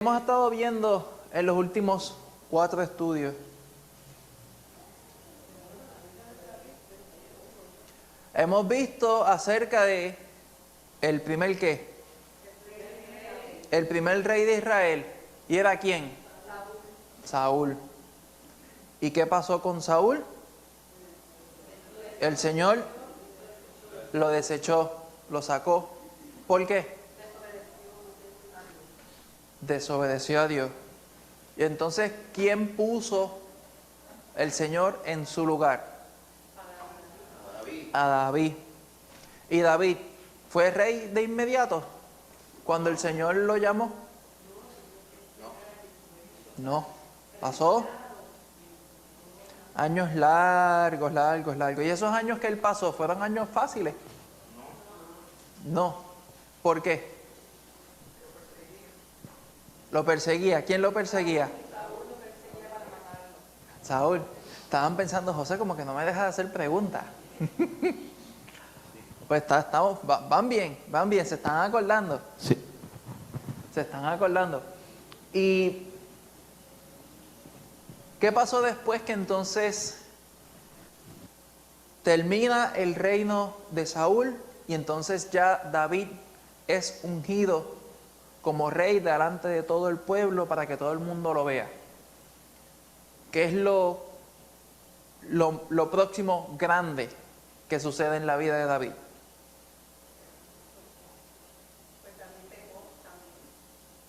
Hemos estado viendo en los últimos 4 estudios hemos visto acerca de el primer ¿qué? El primer rey de Israel. ¿Y era quién? Saúl. ¿Y qué pasó con Saúl? El Señor lo desechó, lo sacó. ¿Por qué? Desobedeció a Dios. Y entonces, ¿quién puso el Señor en su lugar? A David. ¿Y David fue rey de inmediato cuando el Señor lo llamó? No. Pasó años largos. ¿Y esos años que él pasó fueron años fáciles? No. ¿Por qué? Lo perseguía. ¿Quién lo perseguía? Saúl. Estaban pensando, José, como que no me deja de hacer preguntas. Pues van bien, se están acordando. Sí. Se están acordando. ¿Y qué pasó después que entonces termina el reino de Saúl y entonces ya David es ungido como rey delante de todo el pueblo para que todo el mundo lo vea? ¿Qué es lo próximo grande que sucede en la vida de David?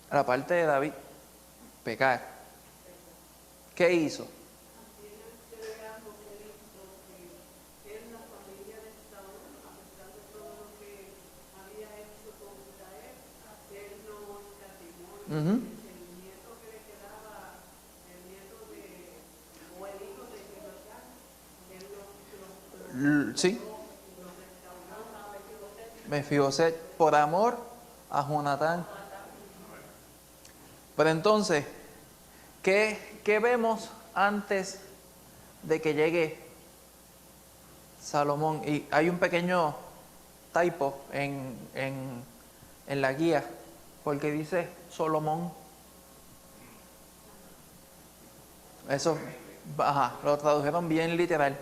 La parte de David, pecar. ¿Qué hizo? Uh-huh. Sí. Mefiboset, por amor a Jonatán. Pero entonces, ¿qué vemos antes de que llegue Salomón? Y hay un pequeño typo en la guía, porque dice Solomón. Eso, lo tradujeron bien literal.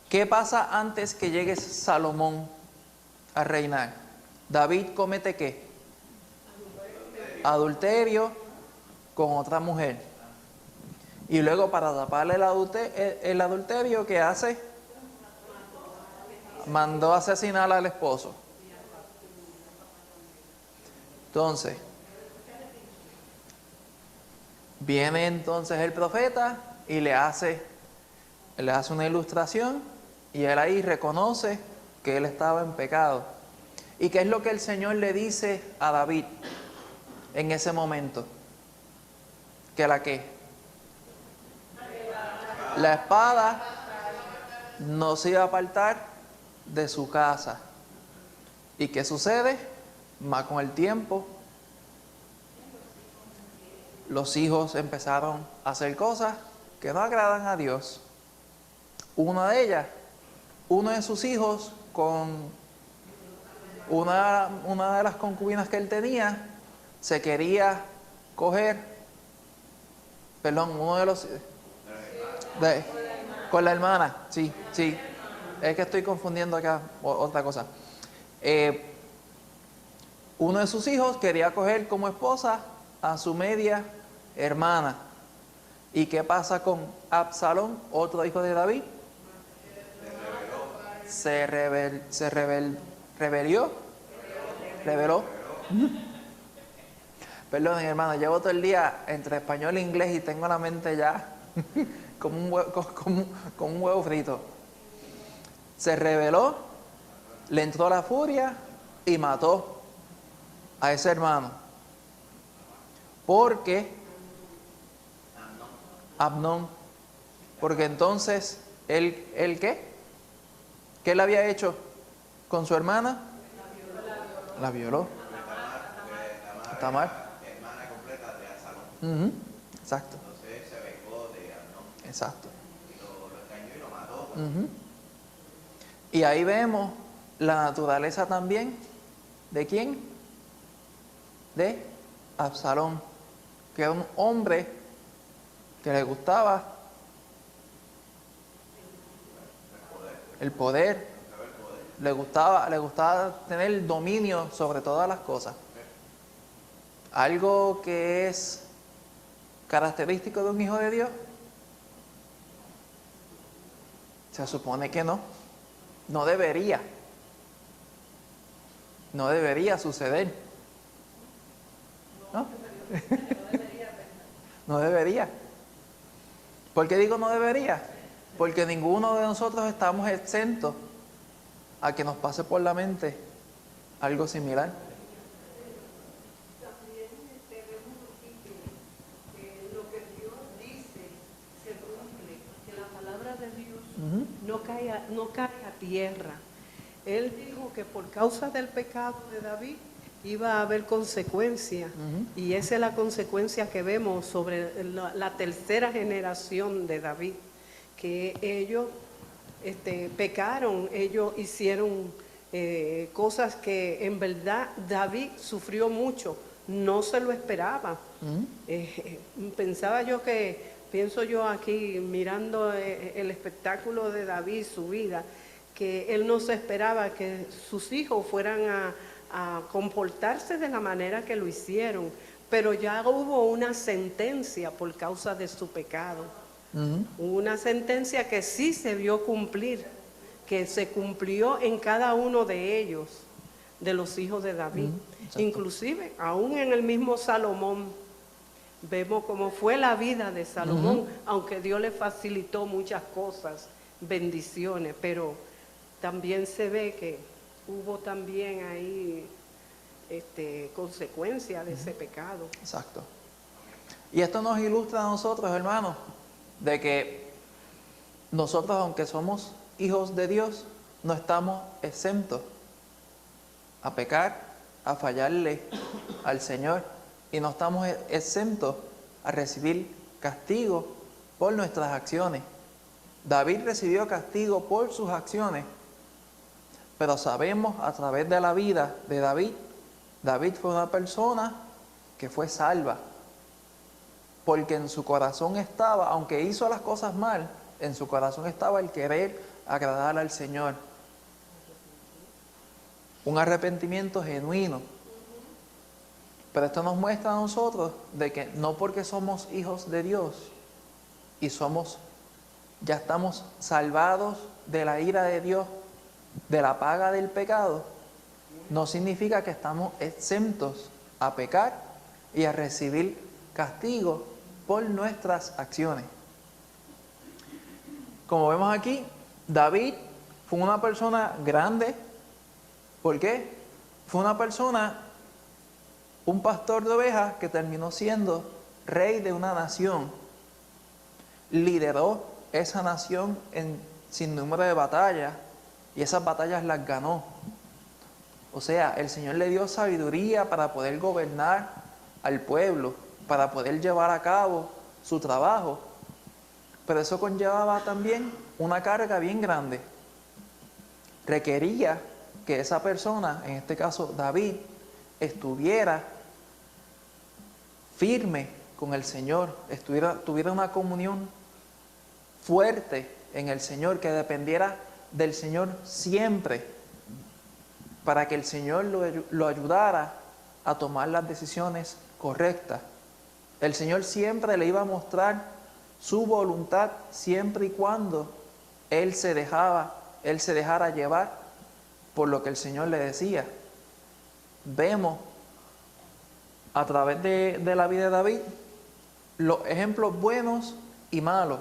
¿Qué pasa antes que llegue Salomón a reinar? David comete ¿qué? Adulterio con otra mujer. Y luego, para taparle el adulterio, ¿qué hace? Mandó asesinar al esposo. Entonces, viene entonces el profeta y le hace una ilustración, y él ahí reconoce que él estaba en pecado. ¿Y qué es lo que el Señor le dice a David en ese momento? ¿Que la qué? La espada no se iba a apartar de su casa. ¿Y qué sucede? Más con el tiempo, los hijos empezaron a hacer cosas que no agradan a Dios. Una de ellas, uno de sus hijos, con una de las concubinas que él tenía, se quería coger, uno de los... con la hermana, sí, es que estoy confundiendo acá otra cosa. Uno de sus hijos quería coger como esposa a su media hermana. ¿Y qué pasa con Absalón, otro hijo de David? Se rebeló. Perdón, hermano, llevo todo el día entre español e inglés y tengo la mente ya como un huevo frito. Se rebeló, le entró la furia y mató a ese hermano. Porque Amnón, porque entonces él ¿qué? ¿Qué le había hecho con su hermana? La violó. Tamar. Hermana completa de Absalón. Exacto. Entonces se vengó de Amnón. Exacto. Y lo engañó y lo mató. Y ahí vemos la naturaleza también. ¿De quién? de Absalón, que era un hombre que le gustaba el poder, le gustaba tener el dominio sobre todas las cosas. Algo que es característico de un hijo de Dios. Se supone que no. No debería suceder. ¿No? No debería. ¿Por qué digo no debería? Porque ninguno de nosotros estamos exentos a que nos pase por la mente algo similar. También vemos aquí que lo que Dios dice se cumple, que la palabra de Dios no cae a tierra. Él dijo que por causa del pecado de David iba a haber consecuencias, y esa es la consecuencia que vemos sobre la tercera generación de David, que ellos pecaron, ellos hicieron cosas que en verdad David sufrió mucho, no se lo esperaba. Pienso yo aquí mirando el espectáculo de David, su vida, que él no se esperaba que sus hijos fueran a comportarse de la manera que lo hicieron, pero ya hubo una sentencia por causa de su pecado. Una sentencia que sí se vio cumplir, que se cumplió en cada uno de ellos, de los hijos de David. Inclusive, aún en el mismo Salomón, vemos cómo fue la vida de Salomón, aunque Dios le facilitó muchas cosas, bendiciones, pero también se ve que hubo también ahí consecuencias de ese pecado. Exacto. Y esto nos ilustra a nosotros, hermanos, de que nosotros, aunque somos hijos de Dios, no estamos exentos a pecar, a fallarle al Señor, y no estamos exentos a recibir castigo por nuestras acciones. David recibió castigo por sus acciones, pero sabemos a través de la vida de David, David fue una persona que fue salva, porque en su corazón estaba, aunque hizo las cosas mal, en su corazón estaba el querer agradar al Señor. Un arrepentimiento genuino. Pero esto nos muestra a nosotros de que no porque somos hijos de Dios y ya estamos salvados de la ira de Dios, de la paga del pecado, no significa que estamos exentos a pecar y a recibir castigo por nuestras acciones. Como vemos aquí, David fue una persona grande. ¿Por qué? Fue una persona, un pastor de ovejas que terminó siendo rey de una nación. Lideró esa nación en sin número de batallas y esas batallas las ganó. O sea, el Señor le dio sabiduría para poder gobernar al pueblo, para poder llevar a cabo su trabajo. Pero eso conllevaba también una carga bien grande. Requería que esa persona, en este caso David, estuviera firme con el Señor, tuviera una comunión fuerte en el Señor, que dependiera del Señor siempre, para que el Señor lo ayudara a tomar las decisiones correctas. El Señor siempre le iba a mostrar su voluntad, siempre y cuando él se dejara llevar por lo que el Señor le decía. Vemos a través de la vida de David los ejemplos buenos y malos.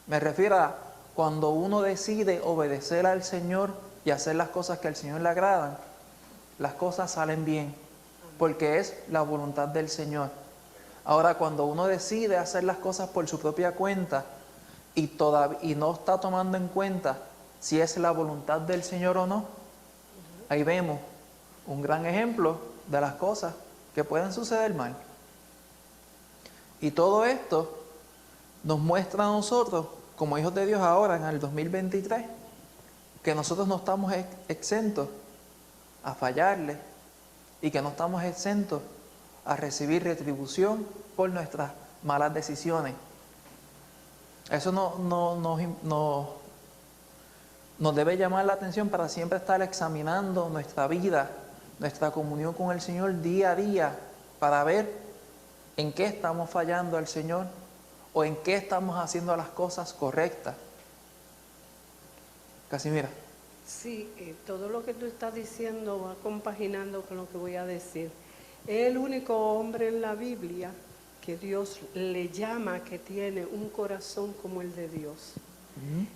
Me refiero a cuando uno decide obedecer al Señor y hacer las cosas que al Señor le agradan, las cosas salen bien, porque es la voluntad del Señor. Ahora, cuando uno decide hacer las cosas por su propia cuenta y no está tomando en cuenta si es la voluntad del Señor o no, ahí vemos un gran ejemplo de las cosas que pueden suceder mal. Y todo esto nos muestra a nosotros, como hijos de Dios ahora en el 2023, que nosotros no estamos exentos a fallarle y que no estamos exentos a recibir retribución por nuestras malas decisiones. Eso nos debe llamar la atención para siempre estar examinando nuestra vida, nuestra comunión con el Señor día a día, para ver en qué estamos fallando al Señor o en qué estamos haciendo las cosas correctas. Casimira. Sí, todo lo que tú estás diciendo va compaginando con lo que voy a decir. Es el único hombre en la Biblia que Dios le llama que tiene un corazón como el de Dios.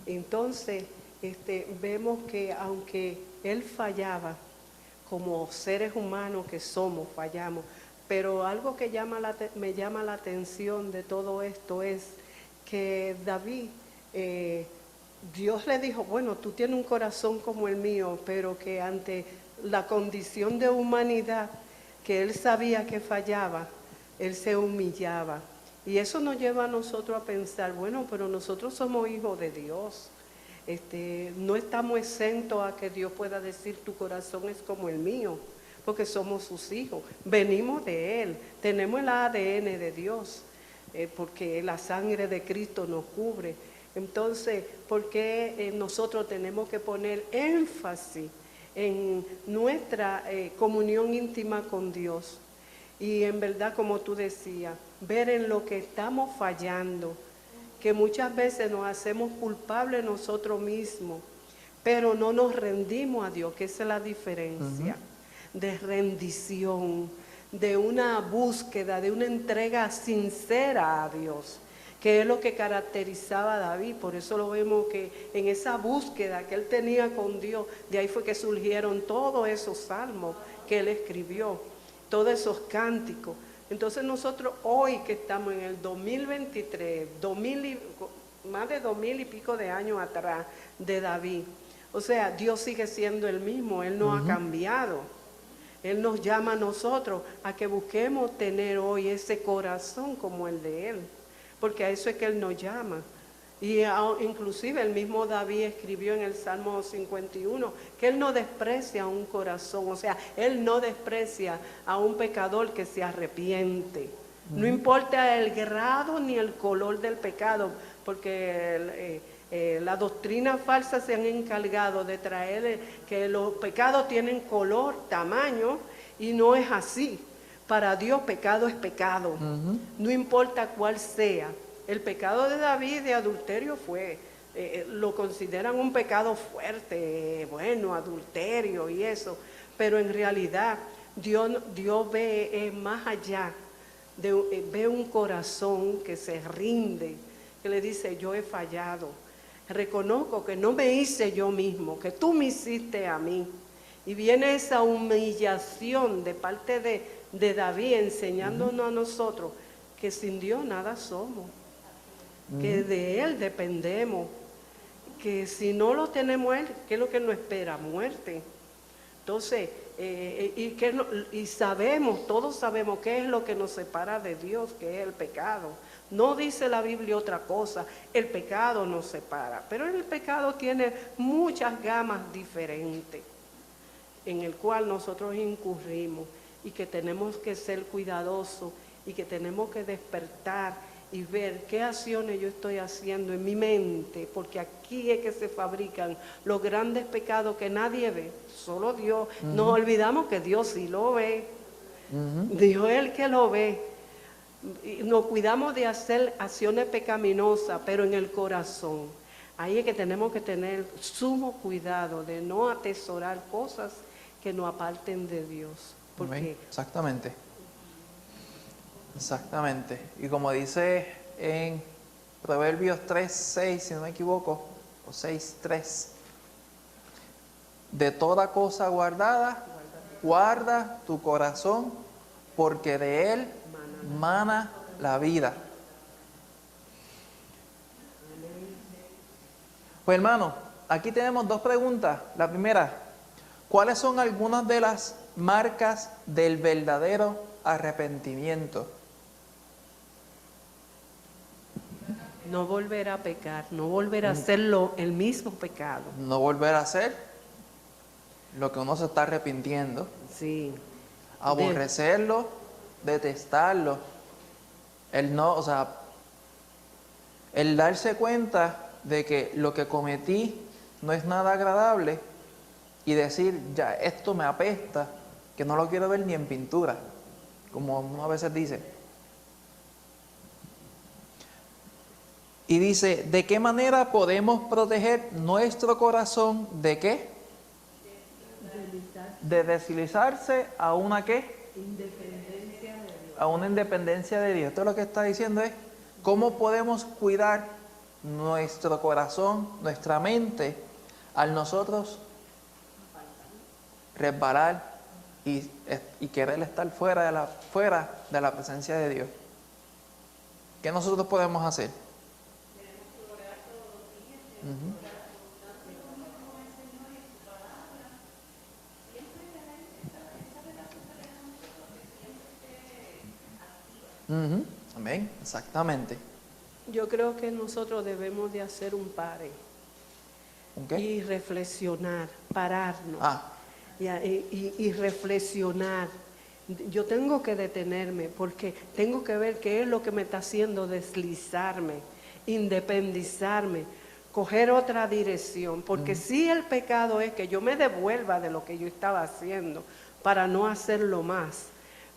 Entonces, vemos que aunque él fallaba, como seres humanos que somos, fallamos, pero algo que me llama la atención de todo esto es que David, Dios le dijo, bueno, tú tienes un corazón como el mío, pero que ante la condición de humanidad, que él sabía que fallaba, él se humillaba. Y eso nos lleva a nosotros a pensar, bueno, pero nosotros somos hijos de Dios. No estamos exentos a que Dios pueda decir, tu corazón es como el mío, porque somos sus hijos, venimos de Él, tenemos el ADN de Dios, porque la sangre de Cristo nos cubre. Entonces, ¿por qué nosotros tenemos que poner énfasis en nuestra comunión íntima con Dios? Y en verdad, como tú decías, ver en lo que estamos fallando, que muchas veces nos hacemos culpables nosotros mismos, pero no nos rendimos a Dios, que esa es la diferencia, de rendición, de una búsqueda, de una entrega sincera a Dios, que es lo que caracterizaba a David. Por eso lo vemos que en esa búsqueda que él tenía con Dios, de ahí fue que surgieron todos esos salmos que él escribió, todos esos cánticos. Entonces nosotros hoy que estamos en el 2023, más de 2000 y pico de años atrás de David, o sea, Dios sigue siendo el mismo, Él no ha cambiado. Él nos llama a nosotros a que busquemos tener hoy ese corazón como el de Él, porque a eso es que Él nos llama. Y inclusive el mismo David escribió en el Salmo 51 que Él no desprecia un corazón, o sea, Él no desprecia a un pecador que se arrepiente. No importa el grado ni el color del pecado, porque la doctrina falsa se han encargado de traer que los pecados tienen color, tamaño, y no es así. Para Dios pecado es pecado, no importa cuál sea. El pecado de David de adulterio lo consideran un pecado fuerte, bueno, adulterio y eso, pero en realidad Dios ve más allá, ve un corazón que se rinde, que le dice, yo he fallado, reconozco que no me hice yo mismo, que tú me hiciste a mí. Y viene esa humillación de parte de David enseñándonos a nosotros que sin Dios nada somos, que de Él dependemos, que si no lo tenemos Él, ¿qué es lo que nos espera? Muerte. Entonces, y sabemos, todos sabemos qué es lo que nos separa de Dios, que es el pecado. No dice la Biblia otra cosa, el pecado nos separa, pero el pecado tiene muchas gamas diferentes en el cual nosotros incurrimos y que tenemos que ser cuidadosos y que tenemos que despertar y ver qué acciones yo estoy haciendo en mi mente, porque aquí es que se fabrican los grandes pecados que nadie ve, solo Dios. Nos olvidamos que Dios sí lo ve, Dios es el que lo ve. Y nos cuidamos de hacer acciones pecaminosas, pero en el corazón. Ahí es que tenemos que tener sumo cuidado de no atesorar cosas que nos aparten de Dios. Porque exactamente. Exactamente. Y como dice en Proverbios 3:6, si no me equivoco, o 6:3, de toda cosa guardada, guarda tu corazón, porque de él mana la vida. Pues hermano, aquí tenemos dos preguntas. La primera, ¿cuáles son algunas de las marcas del verdadero arrepentimiento? no volver a pecar, no volver a hacer el mismo pecado. No volver a hacer lo que uno se está arrepintiendo. Sí. aborrecerlo, detestarlo. El no, o sea, el darse cuenta de que lo que cometí no es nada agradable y decir, ya, esto me apesta, que no lo quiero ver ni en pintura, como uno a veces dice. Y dice, ¿de qué manera podemos proteger nuestro corazón de qué? De deslizarse a una qué? Independencia de Dios. A una independencia de Dios. Esto lo que está diciendo es, ¿cómo podemos cuidar nuestro corazón, nuestra mente, al nosotros resbalar y querer estar fuera de la presencia de Dios? ¿Qué nosotros podemos hacer? Amén, exactamente. Yo creo que nosotros debemos de hacer un pare ¿Un qué? y reflexionar, pararnos y reflexionar. Yo tengo que detenerme porque tengo que ver qué es lo que me está haciendo deslizarme, independizarme, coger otra dirección. Porque si el pecado es que yo me devuelva de lo que yo estaba haciendo para no hacerlo más.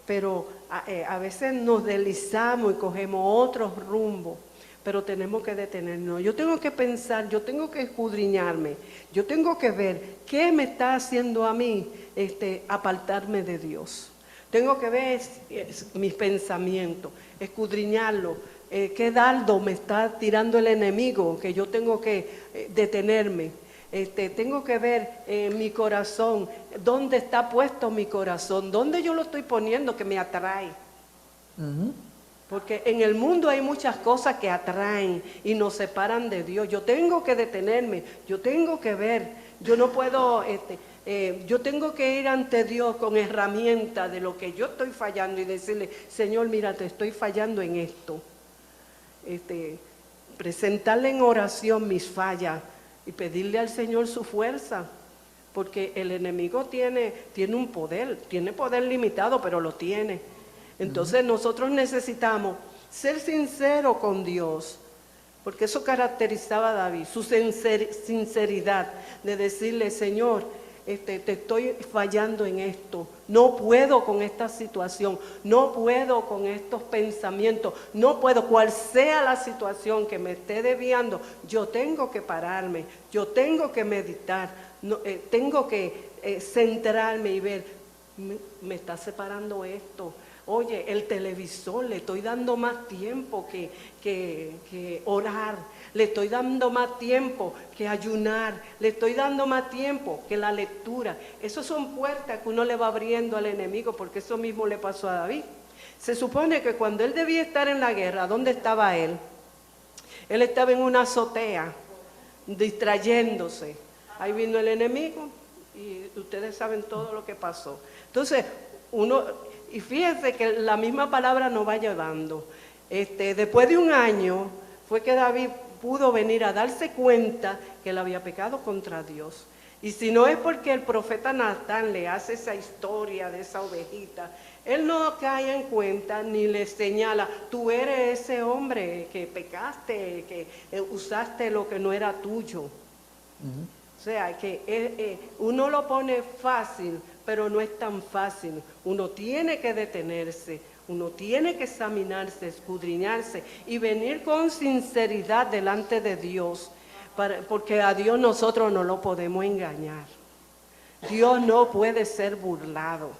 Pero a veces nos deslizamos y cogemos otros rumbos, pero tenemos que detenernos. Yo tengo que pensar, yo tengo que escudriñarme, yo tengo que ver qué me está haciendo a mí apartarme de Dios. Tengo que ver mis pensamientos, escudriñarlo, qué dardo me está tirando el enemigo, que yo tengo que detenerme. Tengo que ver mi corazón, dónde está puesto mi corazón, dónde yo lo estoy poniendo que me atrae. Porque en el mundo hay muchas cosas que atraen y nos separan de Dios. Yo tengo que detenerme, yo tengo que ver, yo no puedo, yo tengo que ir ante Dios con herramientas de lo que yo estoy fallando y decirle, Señor, mira, te estoy fallando en esto. Presentarle en oración mis fallas y pedirle al Señor su fuerza, porque el enemigo tiene un poder, tiene poder limitado, pero lo tiene. Entonces nosotros necesitamos ser sinceros con Dios, porque eso caracterizaba a David, su sinceridad de decirle, Señor, te estoy fallando en esto, no puedo con esta situación, no puedo con estos pensamientos, no puedo, cual sea la situación que me esté desviando, yo tengo que pararme, yo tengo que meditar, tengo que centrarme y ver, me está separando esto. Oye, el televisor, le estoy dando más tiempo que orar, le estoy dando más tiempo que ayunar, le estoy dando más tiempo que la lectura. Esas son puertas que uno le va abriendo al enemigo, porque eso mismo le pasó a David. Se supone que cuando él debía estar en la guerra, ¿dónde estaba él? Él estaba en una azotea, distrayéndose. Ahí vino el enemigo y ustedes saben todo lo que pasó. Entonces, y fíjense que la misma palabra nos va llevando. Después de un año fue que David pudo venir a darse cuenta que él había pecado contra Dios. Y si no es porque el profeta Natán le hace esa historia de esa ovejita, él no cae en cuenta ni le señala, tú eres ese hombre que pecaste, que usaste lo que no era tuyo. O sea, que uno lo pone fácil, pero no es tan fácil. Uno tiene que detenerse, uno tiene que examinarse, escudriñarse y venir con sinceridad delante de Dios, porque a Dios nosotros no lo podemos engañar. Dios no puede ser burlado.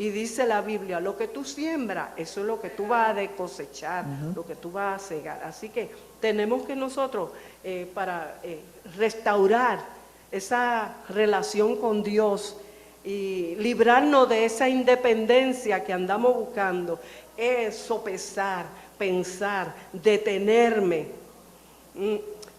Y dice la Biblia, lo que tú siembras, eso es lo que tú vas a cosechar, lo que tú vas a cegar. Así que tenemos que nosotros, para restaurar esa relación con Dios y librarnos de esa independencia que andamos buscando, es sopesar, pensar, detenerme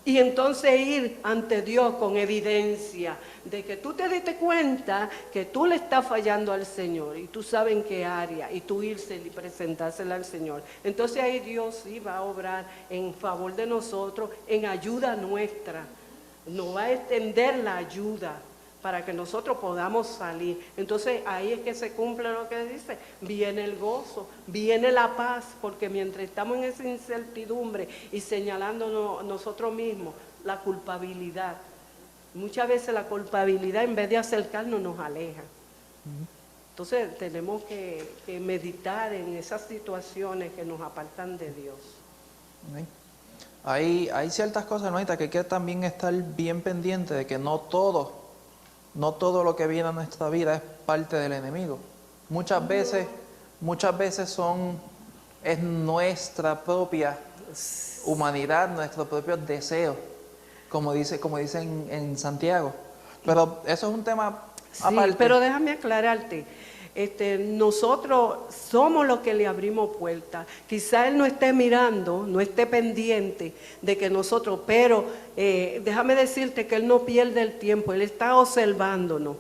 y entonces ir ante Dios con evidencia de que tú te diste cuenta que tú le estás fallando al Señor y tú sabes en qué área, y tú irse y presentársela al Señor. Entonces ahí Dios sí va a obrar en favor de nosotros, en ayuda nuestra. Nos va a extender la ayuda, para que nosotros podamos salir. Entonces ahí es que se cumple lo que dice, viene el gozo, viene la paz, porque mientras estamos en esa incertidumbre y señalándonos nosotros mismos, la culpabilidad, muchas veces la culpabilidad en vez de acercarnos nos aleja. Entonces tenemos que meditar en esas situaciones que nos apartan de Dios. Amén. Hay ciertas cosas, hermanita, que hay que también estar bien pendiente de que no todo lo que viene a nuestra vida es parte del enemigo. Muchas veces es nuestra propia humanidad, nuestros propios deseos, como dice en Santiago. Pero eso es un tema aparte. Sí, pero déjame aclararte. Nosotros somos los que le abrimos puertas. Quizá Él no esté mirando, no esté pendiente de que nosotros, pero déjame decirte que Él no pierde el tiempo, Él está observándonos.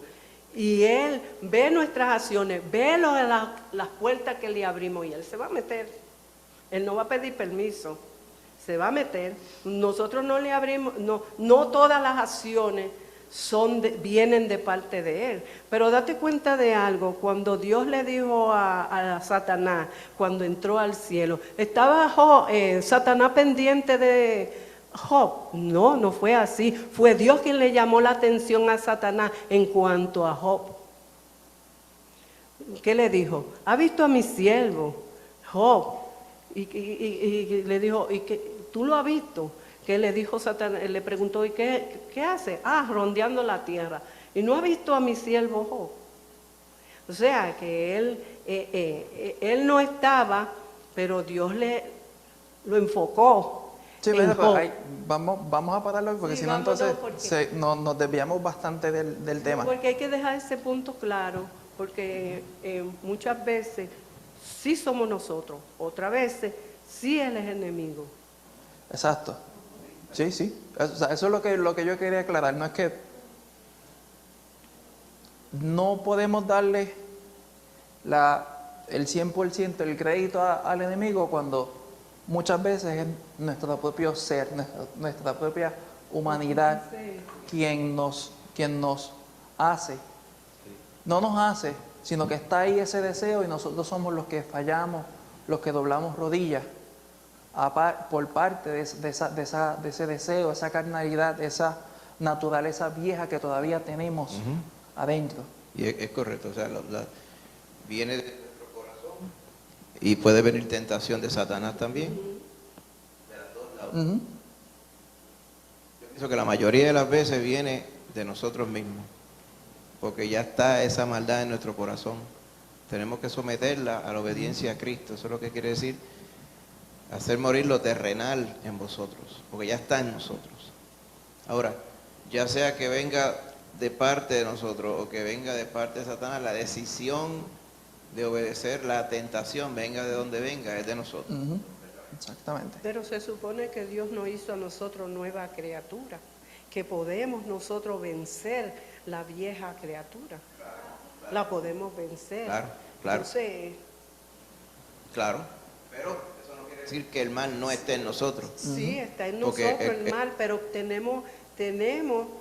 Y Él ve nuestras acciones, ve las puertas que le abrimos y Él se va a meter. Él no va a pedir permiso, se va a meter. Nosotros no le abrimos, no todas las acciones vienen de parte de Él. Pero date cuenta de algo, cuando Dios le dijo a Satanás, cuando entró al cielo, ¿estaba Satanás pendiente de Job? No fue así. Fue Dios quien le llamó la atención a Satanás en cuanto a Job. ¿Qué le dijo? ¿Ha visto a mi siervo Job? Y le dijo, ¿y qué? ¿Tú lo has visto? Que le dijo Satanás, le preguntó, ¿y qué hace? Rondeando la tierra. ¿Y no ha visto a mi siervo Job? O sea, que él no estaba, pero Dios lo enfocó. Sí, vamos a pararlo porque Sí, si no vámonos, entonces nos desviamos bastante del tema. Porque hay que dejar ese punto claro, porque muchas veces sí somos nosotros, otras veces sí Él es enemigo. Exacto. Sí. Eso es lo que yo quería aclarar. No es que no podemos darle el 100% el crédito al enemigo cuando muchas veces es nuestro propio ser, nuestra propia humanidad quien nos hace. No nos hace, sino que está ahí ese deseo y nosotros somos los que fallamos, los que doblamos rodillas por parte de ese deseo, esa carnalidad, esa naturaleza vieja que todavía tenemos adentro. Y es correcto, o sea, viene de nuestro corazón y puede venir tentación de Satanás también. De los dos lados. Yo pienso que la mayoría de las veces viene de nosotros mismos, porque ya está esa maldad en nuestro corazón. Tenemos que someterla a la obediencia a Cristo. Eso es lo que quiere decir hacer morir lo terrenal en vosotros, porque ya está en nosotros. Ahora, ya sea que venga de parte de nosotros o que venga de parte de Satanás, la decisión de obedecer, la tentación, venga de donde venga, es de nosotros. Exactamente. Pero se supone que Dios nos hizo a nosotros nueva criatura, que podemos nosotros vencer la vieja criatura. La podemos vencer. Claro. Entonces, claro, pero eso no quiere decir que el mal no esté en nosotros. sí, está en Porque, nosotros el mal, pero tenemos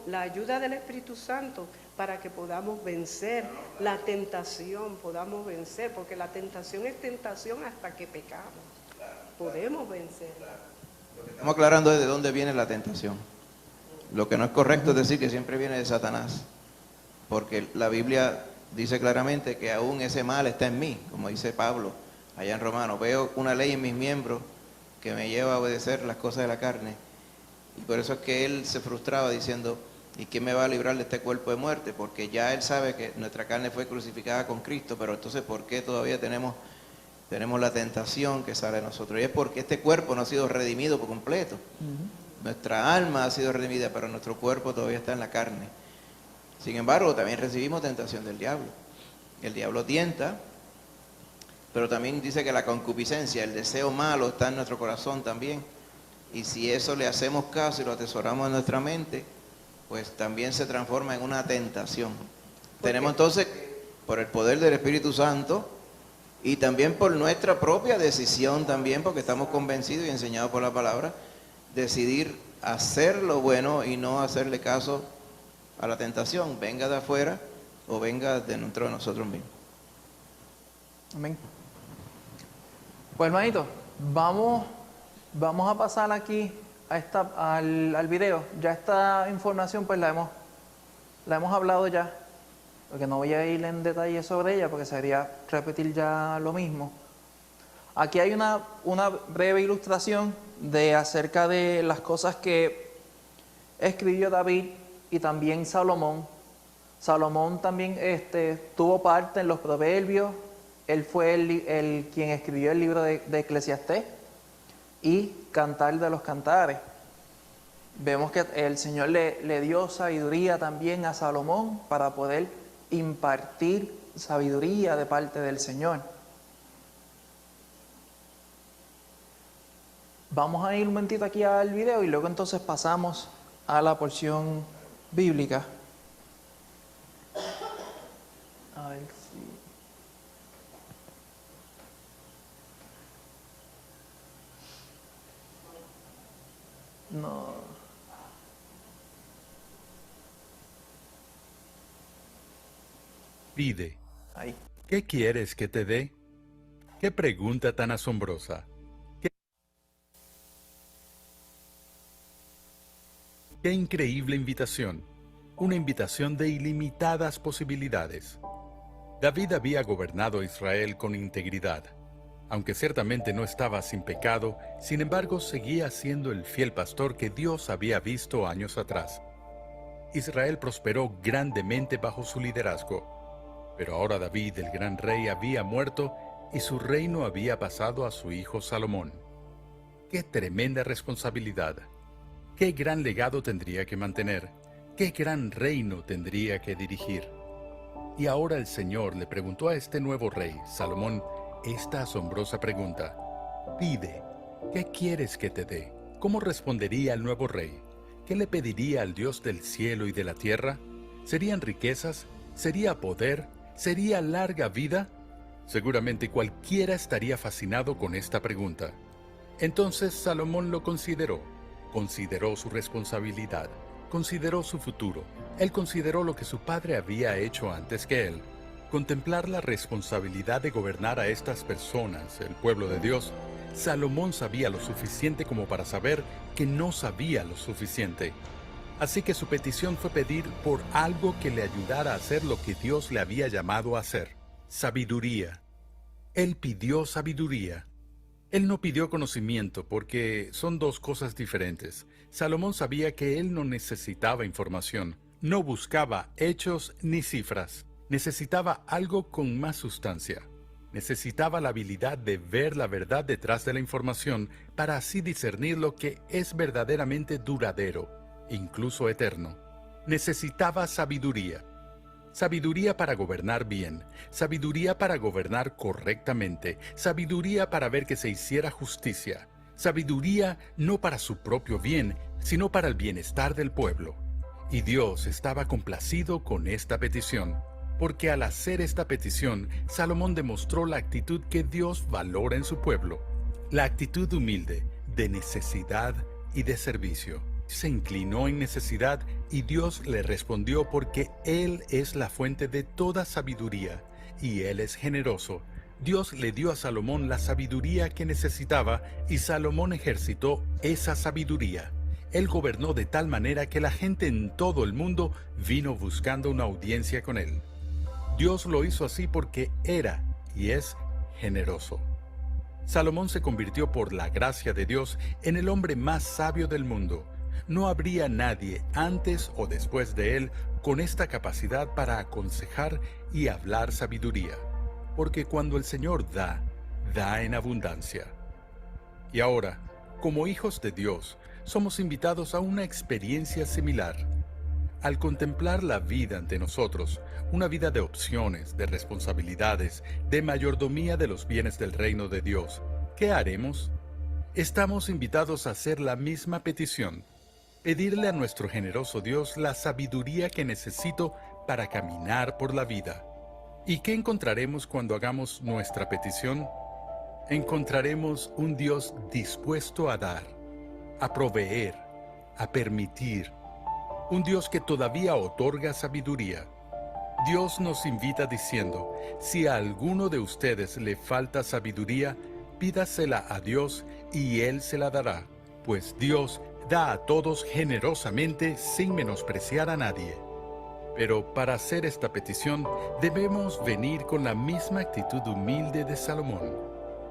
la ayuda del Espíritu Santo para que podamos vencer la tentación, podamos vencer, porque la tentación es tentación hasta que pecamos. Podemos vencer. Estamos aclarando de dónde viene la tentación. Lo que no es correcto es decir que siempre viene de Satanás, porque la Biblia dice claramente que aún ese mal está en mí, como dice Pablo allá en Romanos. Veo una ley en mis miembros que me lleva a obedecer las cosas de la carne, y por eso es que él se frustraba diciendo, ¿y quién me va a librar de este cuerpo de muerte? Porque ya él sabe que nuestra carne fue crucificada con Cristo, pero entonces ¿por qué todavía tenemos la tentación que sale de nosotros? Y es porque este cuerpo no ha sido redimido por completo. Nuestra alma ha sido redimida, pero nuestro cuerpo todavía está en la carne. Sin embargo, también recibimos tentación del diablo. El diablo tienta, pero también dice que la concupiscencia, el deseo malo está en nuestro corazón también. Y si eso le hacemos caso y lo atesoramos en nuestra mente, pues también se transforma en una tentación. Tenemos entonces, por el poder del Espíritu Santo, y también por nuestra propia decisión también, porque estamos convencidos y enseñados por la palabra, decidir hacer lo bueno y no hacerle caso a la tentación, venga de afuera o venga dentro de nosotros mismos. Amén. Pues hermanito, vamos a pasar aquí al video. Ya esta información pues la hemos hablado ya, porque no voy a ir en detalle sobre ella porque sería repetir ya lo mismo. Aquí hay una breve ilustración acerca de las cosas que escribió David y también Salomón. Salomón también tuvo parte en los Proverbios. Él fue el quien escribió el libro de Eclesiastés y Cantar de los Cantares. Vemos que el Señor le dio sabiduría también a Salomón para poder impartir sabiduría de parte del Señor. Vamos a ir un momentito aquí al video y luego entonces pasamos a la porción bíblica. A ver si... No. Pide. Ahí. ¿Qué quieres que te dé? ¿Qué pregunta tan asombrosa? ¡Qué increíble invitación! Una invitación de ilimitadas posibilidades. David había gobernado a Israel con integridad. Aunque ciertamente no estaba sin pecado, sin embargo seguía siendo el fiel pastor que Dios había visto años atrás. Israel prosperó grandemente bajo su liderazgo. Pero ahora David, el gran rey, había muerto y su reino había pasado a su hijo Salomón. ¡Qué tremenda responsabilidad! ¡Qué gran legado tendría que mantener! ¡Qué gran reino tendría que dirigir! Y ahora el Señor le preguntó a este nuevo rey, Salomón, esta asombrosa pregunta. Pide, ¿qué quieres que te dé? ¿Cómo respondería el nuevo rey? ¿Qué le pediría al Dios del cielo y de la tierra? ¿Serían riquezas? ¿Sería poder? ¿Sería larga vida? Seguramente cualquiera estaría fascinado con esta pregunta. Entonces Salomón lo consideró su responsabilidad, consideró su futuro. Él consideró lo que su padre había hecho antes que él. Contemplar la responsabilidad de gobernar a estas personas, el pueblo de Dios. Salomón sabía lo suficiente como para saber que no sabía lo suficiente. Así que su petición fue pedir por algo que le ayudara a hacer lo que Dios le había llamado a hacer: sabiduría. Él pidió sabiduría. Él no pidió conocimiento porque son dos cosas diferentes. Salomón sabía que él no necesitaba información, no buscaba hechos ni cifras. Necesitaba algo con más sustancia. Necesitaba la habilidad de ver la verdad detrás de la información para así discernir lo que es verdaderamente duradero, incluso eterno. Necesitaba sabiduría. Sabiduría para gobernar bien, sabiduría para gobernar correctamente, sabiduría para ver que se hiciera justicia, sabiduría no para su propio bien, sino para el bienestar del pueblo. Y Dios estaba complacido con esta petición, porque al hacer esta petición, Salomón demostró la actitud que Dios valora en su pueblo, la actitud humilde, de necesidad y de servicio. Se inclinó en necesidad y Dios le respondió porque Él es la fuente de toda sabiduría y Él es generoso. Dios le dio a Salomón la sabiduría que necesitaba y Salomón ejercitó esa sabiduría. Él gobernó de tal manera que la gente en todo el mundo vino buscando una audiencia con Él. Dios lo hizo así porque era y es generoso. Salomón se convirtió por la gracia de Dios en el hombre más sabio del mundo. No habría nadie antes o después de él con esta capacidad para aconsejar y hablar sabiduría, porque cuando el Señor da en abundancia. Y ahora, como hijos de Dios, somos invitados a una experiencia similar. Al contemplar la vida ante nosotros, una vida de opciones, de responsabilidades, de mayordomía de los bienes del reino de Dios, ¿qué haremos? Estamos invitados a hacer la misma petición. Pedirle a nuestro generoso Dios la sabiduría que necesito para caminar por la vida. ¿Y qué encontraremos cuando hagamos nuestra petición? Encontraremos un Dios dispuesto a dar, a proveer, a permitir, un Dios que todavía otorga sabiduría. Dios nos invita diciendo, si a alguno de ustedes le falta sabiduría, pídasela a Dios y Él se la dará, pues Dios da a todos generosamente sin menospreciar a nadie. Pero para hacer esta petición debemos venir con la misma actitud humilde de Salomón.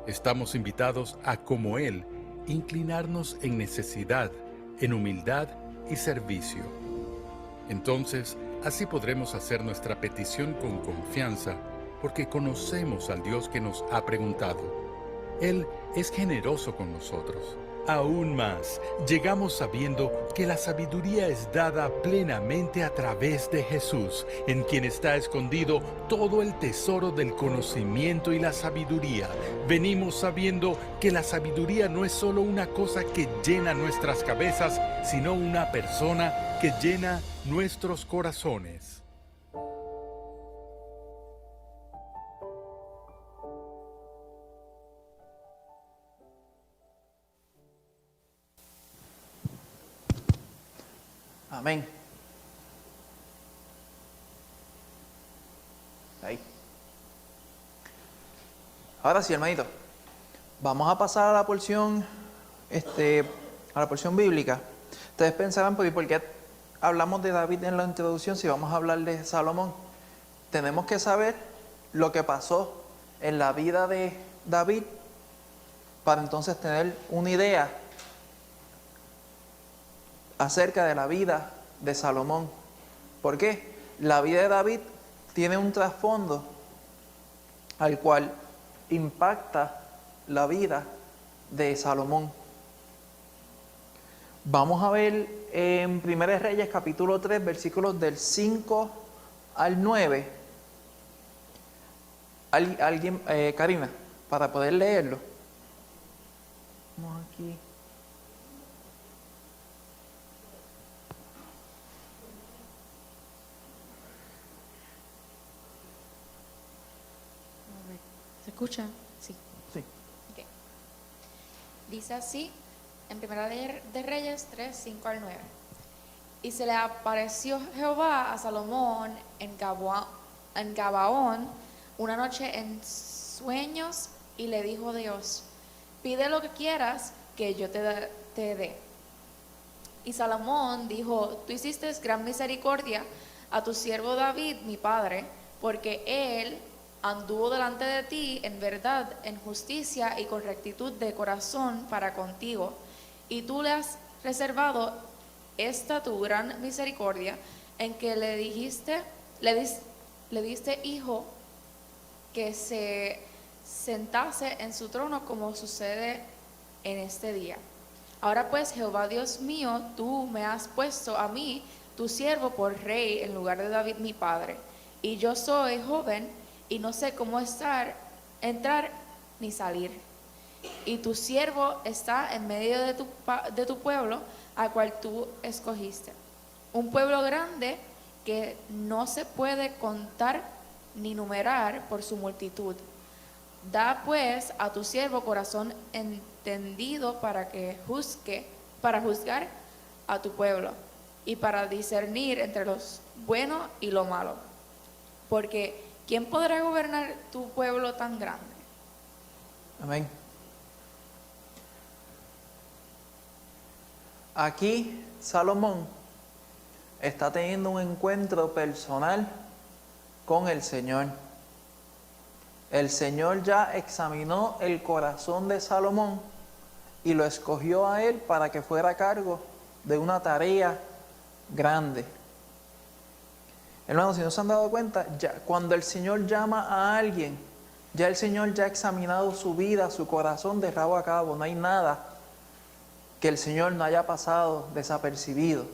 Estamos invitados a, como Él, inclinarnos en necesidad, en humildad y servicio. Entonces, así podremos hacer nuestra petición con confianza, porque conocemos al Dios que nos ha preguntado. Él es generoso con nosotros. Aún más, llegamos sabiendo que la sabiduría es dada plenamente a través de Jesús, en quien está escondido todo el tesoro del conocimiento y la sabiduría. Venimos sabiendo que la sabiduría no es solo una cosa que llena nuestras cabezas, sino una persona que llena nuestros corazones. Amén. Ahí. Ahora sí, hermanito. Vamos a pasar a la porción, bíblica. Ustedes pensarán, ¿por qué hablamos de David en la introducción si vamos a hablar de Salomón? Tenemos que saber lo que pasó en la vida de David para entonces tener una idea acerca de la vida de Salomón. ¿Por qué? La vida de David tiene un trasfondo al cual impacta la vida de Salomón. Vamos a ver en 1 Reyes capítulo 3, versículos del 5 al 9. Alguien, Karina, para poder leerlo. Vamos aquí. ¿Se escucha? Sí. Sí. Okay. Dice así, en 1 de Reyes 3, 5 al 9. Y se le apareció Jehová a Salomón en Gabaón una noche en sueños, y le dijo Dios, pide lo que quieras que yo te dé. Y Salomón dijo, tú hiciste gran misericordia a tu siervo David, mi padre, porque él anduvo delante de ti en verdad, en justicia y con rectitud de corazón para contigo, y tú le has reservado esta tu gran misericordia, en que le diste hijo que se sentase en su trono, como sucede en este día. Ahora pues, Jehová Dios mío, tú me has puesto a mí, tu siervo, por rey en lugar de David mi padre, y yo soy joven y no sé cómo entrar ni salir. Y tu siervo está en medio de tu pueblo, al cual tú escogiste, un pueblo grande que no se puede contar ni numerar por su multitud. Da pues a tu siervo corazón entendido para juzgar a tu pueblo y para discernir entre lo bueno y lo malo. Porque ¿quién podrá gobernar tu pueblo tan grande? Amén. Aquí Salomón está teniendo un encuentro personal con el Señor. El Señor ya examinó el corazón de Salomón y lo escogió a él para que fuera a cargo de una tarea grande. Hermanos, si no se han dado cuenta, ya cuando el Señor llama a alguien, ya el Señor ya ha examinado su vida, su corazón de rabo a cabo. No hay nada que el Señor no haya pasado desapercibido.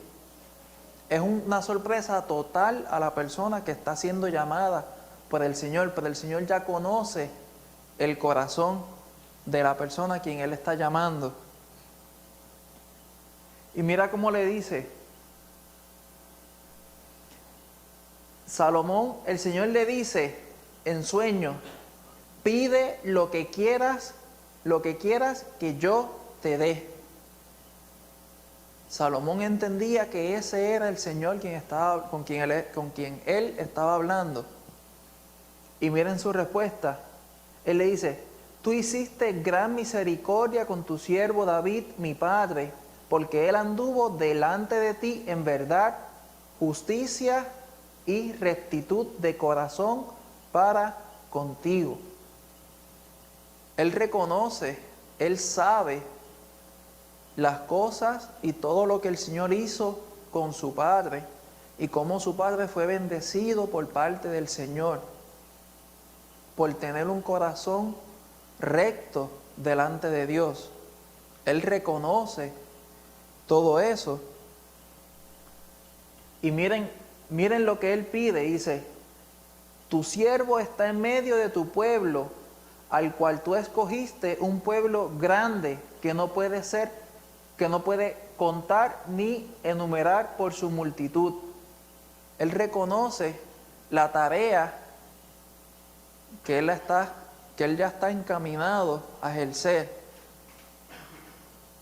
Es una sorpresa total a la persona que está siendo llamada por el Señor, pero el Señor ya conoce el corazón de la persona a quien Él está llamando. Y mira cómo le dice Salomón, el Señor le dice en sueño, pide lo que quieras que yo te dé. Salomón entendía que ese era el Señor con quien él estaba hablando. Y miren su respuesta. Él le dice: tú hiciste gran misericordia con tu siervo David, mi padre, porque él anduvo delante de ti en verdad, justicia y rectitud de corazón para contigo. Él reconoce, él sabe las cosas y todo lo que el Señor hizo con su padre y cómo su padre fue bendecido por parte del Señor por tener un corazón recto delante de Dios. Él reconoce todo eso. Y miren lo que él pide. Dice: tu siervo está en medio de tu pueblo, al cual tú escogiste, un pueblo grande que no puede contar ni enumerar por su multitud. Él reconoce la tarea que él ya está encaminado a ejercer.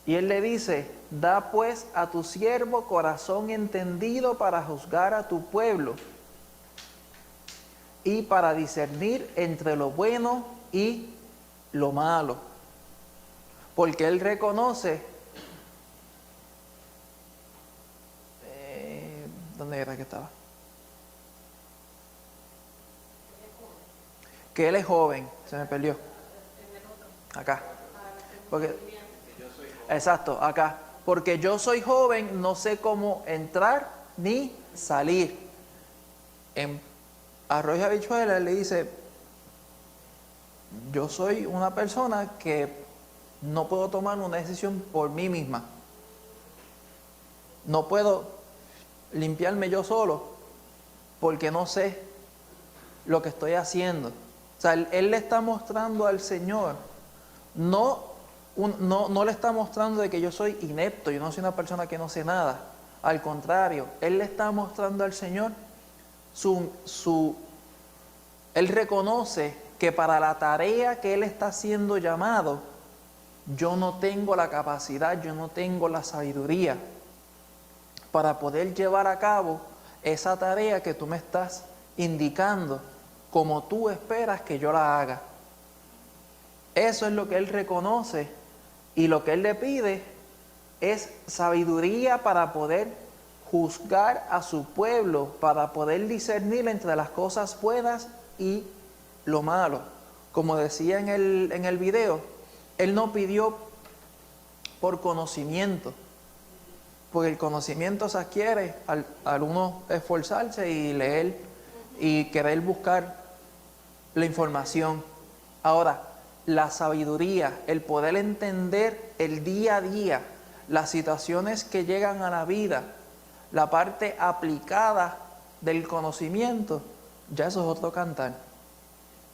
Y él le dice: da pues a tu siervo corazón entendido para juzgar a tu pueblo y para discernir entre lo bueno y lo malo. Porque él reconoce, ¿dónde era que estaba? Que él es joven, se me perdió. Acá. Exacto, acá. Porque yo soy joven, no sé cómo entrar ni salir. En Arroyo y Habichuela él le dice: yo soy una persona que no puedo tomar una decisión por mí misma. No puedo limpiarme yo solo porque no sé lo que estoy haciendo. O sea, él le está mostrando al Señor, no le está mostrando de que yo soy inepto, yo no soy una persona que no sé nada. Al contrario, él le está mostrando al Señor él reconoce que para la tarea que él está siendo llamado, yo no tengo la capacidad, yo no tengo la sabiduría para poder llevar a cabo esa tarea que tú me estás indicando, como tú esperas que yo la haga. Eso es lo que él reconoce, y lo que él le pide es sabiduría para poder juzgar a su pueblo, para poder discernir entre las cosas buenas y lo malo. Como decía en el video, él no pidió por conocimiento, porque el conocimiento se adquiere al uno esforzarse y leer y querer buscar la información. Ahora, la sabiduría, el poder entender el día a día, las situaciones que llegan a la vida, la parte aplicada del conocimiento, ya eso es otro cantar.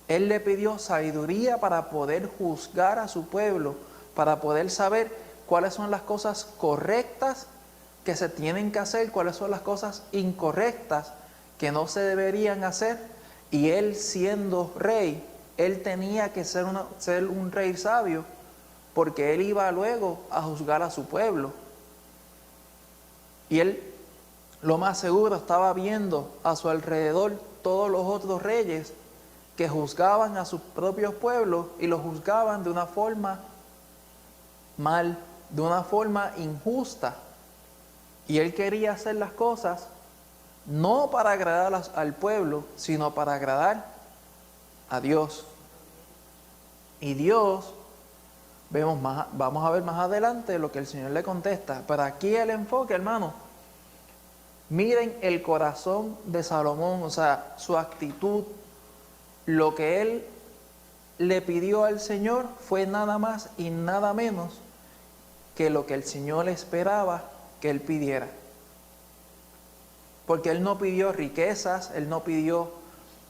Él le pidió sabiduría para poder juzgar a su pueblo, para poder saber cuáles son las cosas correctas que se tienen que hacer, cuáles son las cosas incorrectas que no se deberían hacer. Y él, siendo rey, él tenía que ser un rey sabio, porque él iba luego a juzgar a su pueblo. Y él, lo más seguro, estaba viendo a su alrededor todos los otros reyes que juzgaban a sus propios pueblos y los juzgaban de una forma mal, de una forma injusta. Y él quería hacer las cosas no para agradar al pueblo, sino para agradar a Dios. Y Dios, vamos a ver más adelante lo que el Señor le contesta. Pero aquí el enfoque, hermano, miren el corazón de Salomón, o sea, su actitud. Lo que él le pidió al Señor fue nada más y nada menos que lo que el Señor esperaba que él pidiera. Porque él no pidió riquezas, él no pidió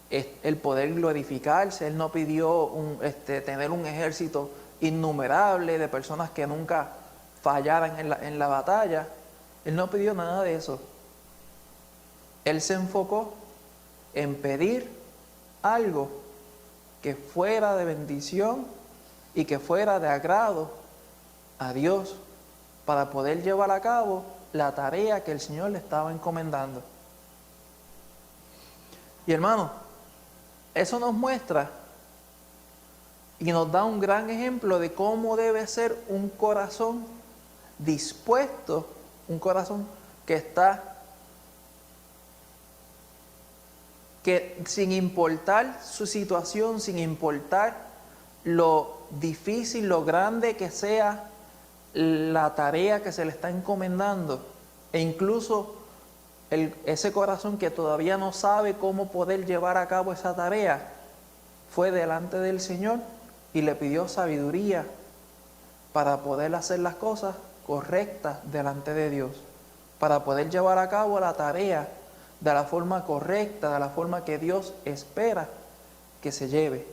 el poder glorificarse, él no pidió tener un ejército innumerable de personas que nunca fallaran en la batalla. Él no pidió nada de eso. Él se enfocó en pedir algo que fuera de bendición y que fuera de agrado a Dios. para poder llevar a cabo la tarea que el Señor le estaba encomendando. Y hermano, eso nos muestra y nos da un gran ejemplo de cómo debe ser un corazón dispuesto, un corazón que sin importar su situación, sin importar lo difícil, lo grande que sea la tarea que se le está encomendando, e incluso ese corazón que todavía no sabe cómo poder llevar a cabo esa tarea, fue delante del Señor y le pidió sabiduría para poder hacer las cosas correctas delante de Dios, para poder llevar a cabo la tarea de la forma correcta, de la forma que Dios espera que se lleve.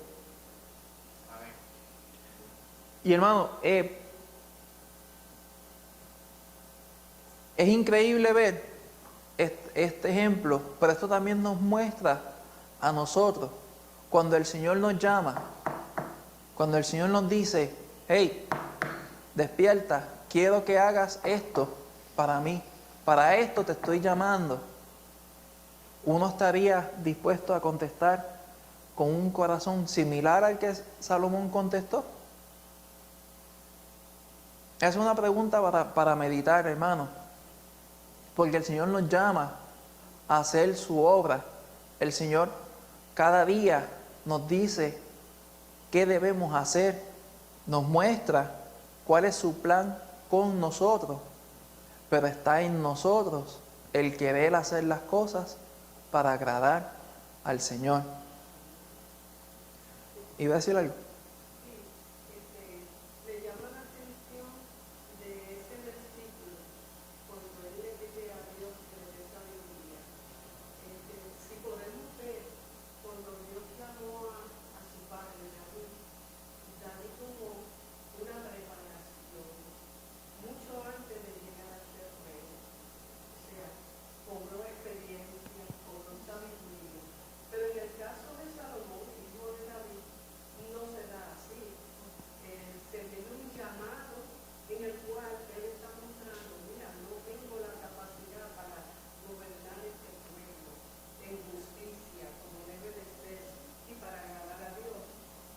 Y hermano, es increíble ver este ejemplo, pero esto también nos muestra a nosotros, cuando el Señor nos llama, cuando el Señor nos dice, hey, despierta, quiero que hagas esto para mí, para esto te estoy llamando. Uno estaría dispuesto a contestar con un corazón similar al que Salomón contestó. Es una pregunta para meditar, hermano, porque el Señor nos llama a hacer su obra. El Señor cada día nos dice qué debemos hacer, nos muestra cuál es su plan con nosotros, pero está en nosotros el querer hacer las cosas para agradar al Señor. ¿Iba a decir algo? Me llama la atención de ese versículo, cuando él le pide a Dios que le dé sabiduría. Si podemos ver, cuando Dios llamó a su padre David tuvo una preparación mucho antes de llegar a ser rey. O sea, cobró experiencia, cobró sabiduría. Pero en el caso de Salomón, hijo de David, no se da así. Se tiene un llamado en el cual él está mostrando, mira, no tengo la capacidad para gobernar este pueblo en justicia, como debe de ser, y para agradar a Dios.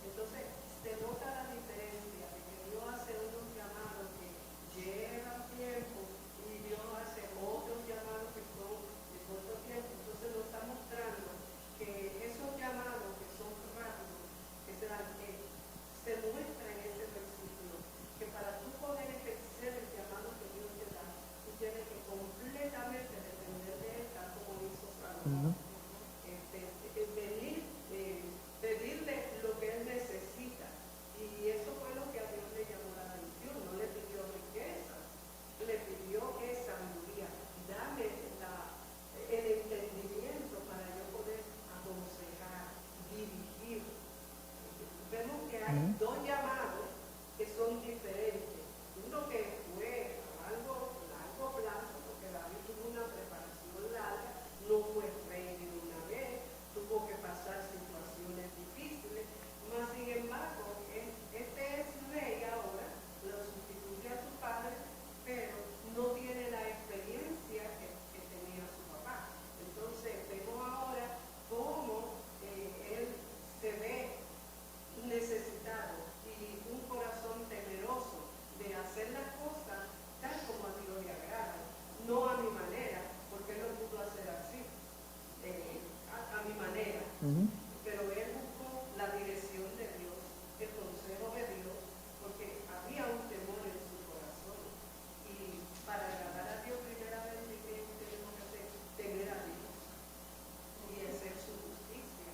Entonces, se nota la diferencia de que Dios hace unos llamados que llevan tiempo y Dios hace otros llamados que son de corto tiempo. Entonces, nos está mostrando que esos llamados que son rápidos, que se dan, se muestra en ese versículo, que para tú poder ejercer el llamado que Dios te da, tú tienes que completamente depender de Él, tal como hizo Salomón. Venir, pedirle lo que Él necesita. Y eso fue lo que a Dios le llamó la atención. No le pidió riqueza, le pidió sabiduría. Dame el entendimiento para yo poder aconsejar, dirigir. Vemos que hay dos llamados que son diferentes. Uno que fue a largo plazo, porque David tuvo una preparación larga, no fue rey de una vez, tuvo que pasar situaciones difíciles, mas sin embargo, este es rey ahora, lo sustituye a su padre, pero no tiene la experiencia que tenía su papá. Entonces, vemos ahora cómo él se ve necesitado y un corazón temeroso de hacer las cosas tal como a Dios le agrada, no a mi manera, porque él lo pudo hacer así, a mi manera. Pero él buscó la dirección de Dios, el consejo de Dios, porque había un temor en su corazón. Y para agradar a Dios, primeramente, ¿qué tenemos que hacer? Temer a Dios y hacer su justicia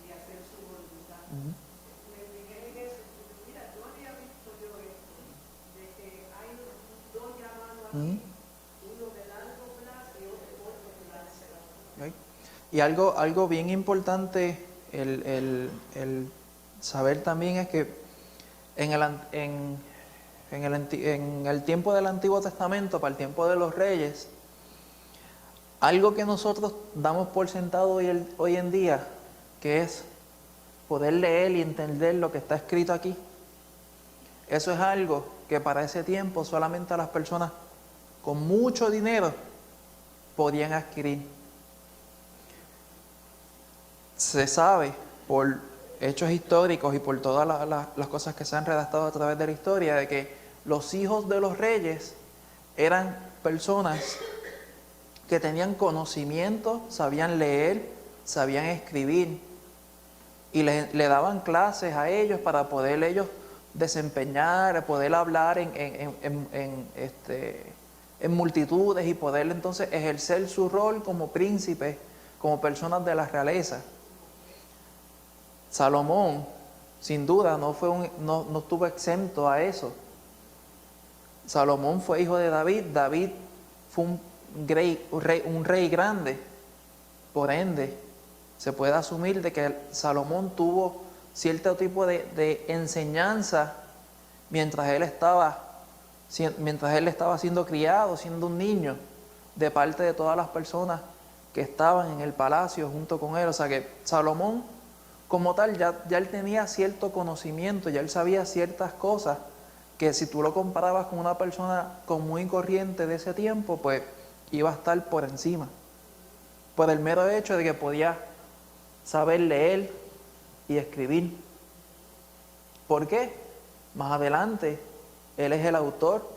y hacer su voluntad. Me fijé en eso, porque mira, no había visto yo esto, de que hay dos llamados aquí, uno de largo plazo y otro de corto plazo. ¿Okay? Y algo bien importante el saber también es que en el tiempo del Antiguo Testamento, para el tiempo de los reyes, algo que nosotros damos por sentado hoy en día, que es poder leer y entender lo que está escrito aquí, Eso es algo que para ese tiempo solamente las personas con mucho dinero podían adquirir. Se sabe por hechos históricos y por todas las cosas que se han redactado a través de la historia de que los hijos de los reyes eran personas que tenían conocimiento, sabían leer, sabían escribir y le daban clases a ellos para poder ellos desempeñar, poder hablar en multitudes y poder entonces ejercer su rol como príncipes, como personas de la realeza. Salomón, sin duda, no estuvo exento a eso. Salomón fue hijo de David. David fue un rey grande. Por ende, se puede asumir de que Salomón tuvo cierto tipo de enseñanza mientras él estaba siendo criado, siendo un niño, de parte de todas las personas que estaban en el palacio junto con él. O sea que Salomón, como tal, ya él tenía cierto conocimiento, ya él sabía ciertas cosas que si tú lo comparabas con una persona común y corriente de ese tiempo, pues iba a estar por encima. Por el mero hecho de que podía saber leer y escribir. ¿Por qué? Más adelante, él es el autor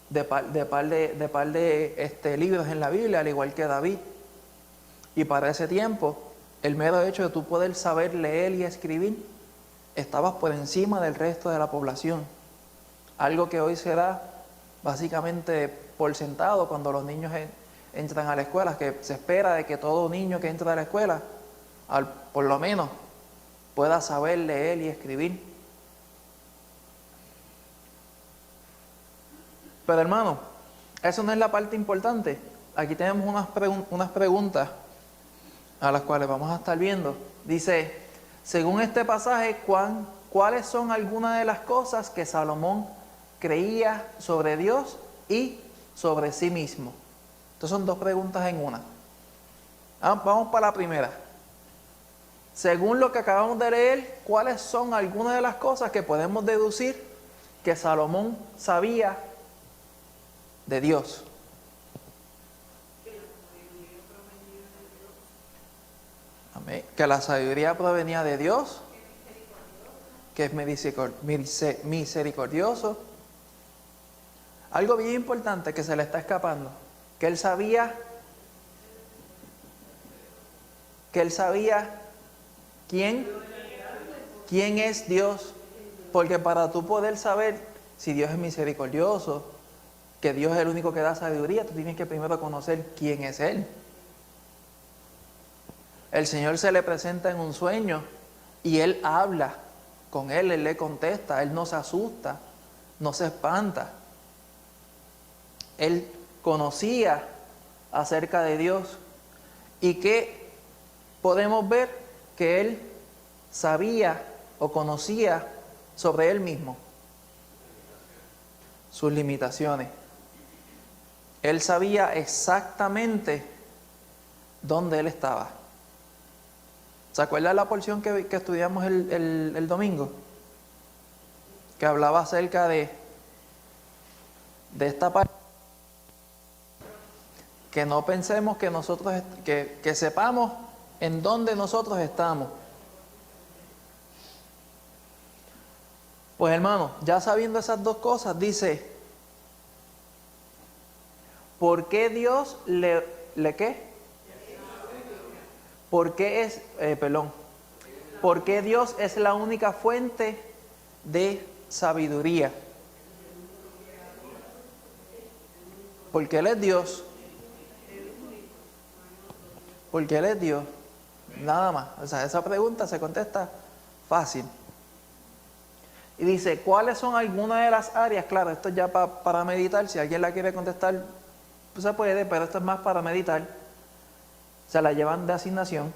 de par de libros en la Biblia, al igual que David. Y para ese tiempo, el mero hecho de tú poder saber leer y escribir, estabas por encima del resto de la población. Algo que hoy se da básicamente por sentado cuando los niños entran a la escuela, que se espera de que todo niño que entra a la escuela, por lo menos, pueda saber leer y escribir. Pero hermano, eso no es la parte importante. Aquí tenemos unas preguntas a las cuales vamos a estar viendo. Dice, según este pasaje, ¿cuáles son algunas de las cosas que Salomón creía sobre Dios y sobre sí mismo? Entonces son dos preguntas en una. Vamos para la primera. Según lo que acabamos de leer, ¿cuáles son algunas de las cosas que podemos deducir que Salomón sabía de Dios? Amén. Que la sabiduría provenía de Dios, que es misericordioso. Algo bien importante que se le está escapando, que él sabía quién es Dios, porque para tú poder saber si Dios es misericordioso, que Dios es el único que da sabiduría, tú tienes que primero conocer quién es Él. El Señor se le presenta en un sueño y Él habla con Él le contesta, Él no se asusta, no se espanta. Él conocía acerca de Dios y que podemos ver que Él sabía o conocía sobre Él mismo, sus limitaciones. Él sabía exactamente dónde Él estaba. ¿Se acuerdan la porción que estudiamos el domingo? Que hablaba acerca de esta parte. Que no pensemos que nosotros, que sepamos en dónde nosotros estamos. Pues hermano, ya sabiendo esas dos cosas, dice, ¿por qué Dios le qué? ¿Por qué Dios es la única fuente de sabiduría? Porque Él es Dios. Porque Él es Dios. Nada más. O sea, esa pregunta se contesta fácil. Y dice, ¿cuáles son algunas de las áreas? Claro, esto es ya para meditar. Si alguien la quiere contestar, pues se puede, pero esto es más para meditar. Se la llevan de asignación.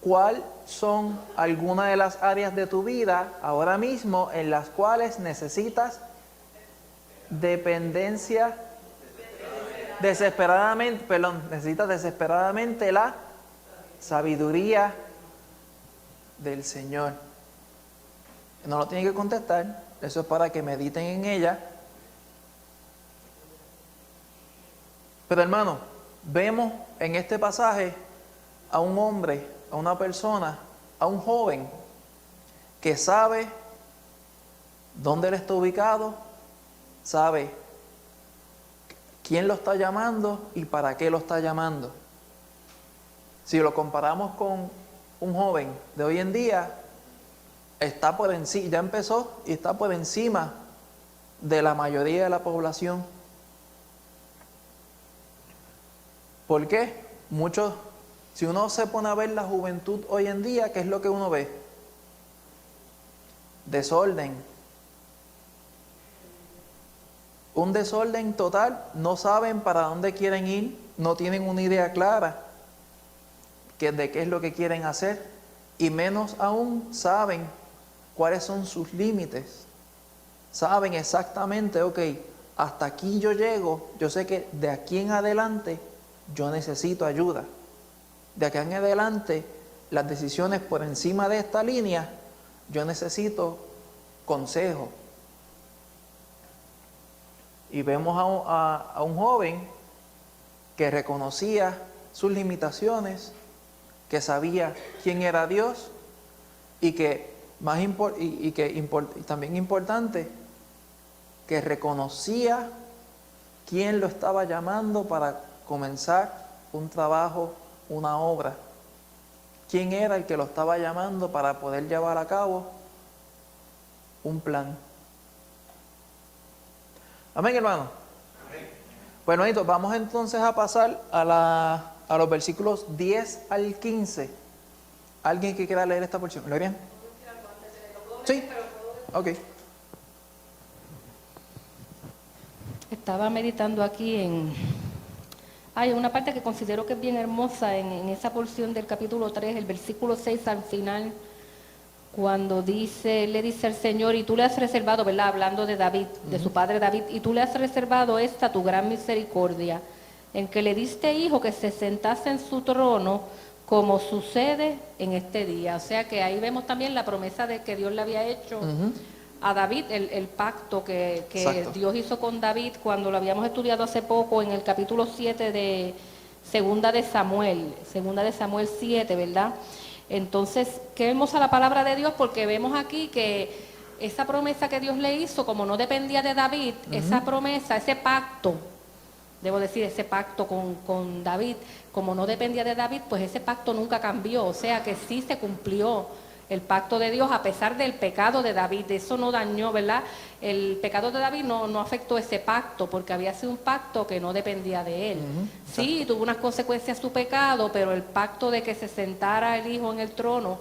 ¿Cuáles son algunas de las áreas de tu vida ahora mismo en las cuales necesitas necesitas desesperadamente la sabiduría del Señor? No lo tiene que contestar, eso es para que mediten en ella. Pero hermano, vemos en este pasaje a un hombre, a una persona, a un joven que sabe dónde él está ubicado, sabe quién lo está llamando y para qué lo está llamando. Si lo comparamos con un joven de hoy en día, está por encima, ya empezó y está por encima de la mayoría de la población. ¿Por qué? Si uno se pone a ver la juventud hoy en día, ¿qué es lo que uno ve? Desorden. Un desorden total, no saben para dónde quieren ir, no tienen una idea clara de qué es lo que quieren hacer, y menos aún saben cuáles son sus límites. Saben exactamente, ok, hasta aquí yo llego, yo sé que de aquí en adelante yo necesito ayuda. De aquí en adelante, las decisiones por encima de esta línea, yo necesito consejo. Y vemos a un joven que reconocía sus limitaciones, que sabía quién era Dios y que también importante, que reconocía quién lo estaba llamando para comenzar un trabajo, una obra. ¿Quién era el que lo estaba llamando para poder llevar a cabo un plan? Amén, hermano. Amén. Bueno, entonces vamos entonces a pasar a los versículos 10 al 15. ¿Alguien que quiera leer esta porción? ¿Gloria? Sí. Ok. Estaba meditando aquí hay una parte que considero que es bien hermosa en esa porción del capítulo 3, el versículo 6 al final, cuando le dice al Señor, y tú le has reservado, ¿verdad? Hablando de David, de su padre David, y tú le has reservado esta tu gran misericordia, en que le diste hijo que se sentase en su trono, como sucede en este día. O sea que ahí vemos también la promesa de que Dios le había hecho a David, el pacto que Dios hizo con David cuando lo habíamos estudiado hace poco en el capítulo 7 de Segunda de Samuel 7, ¿verdad? Entonces, qué hermosa la palabra de Dios, porque vemos aquí que esa promesa que Dios le hizo, como no dependía de David, esa promesa, ese pacto, debo decir, ese pacto con David, como no dependía de David, pues ese pacto nunca cambió, o sea que sí se cumplió el pacto de Dios a pesar del pecado de David. Eso no dañó, ¿verdad? El pecado de David no afectó ese pacto, porque había sido un pacto que no dependía de él. Sí, tuvo unas consecuencias su pecado, pero el pacto de que se sentara el hijo en el trono,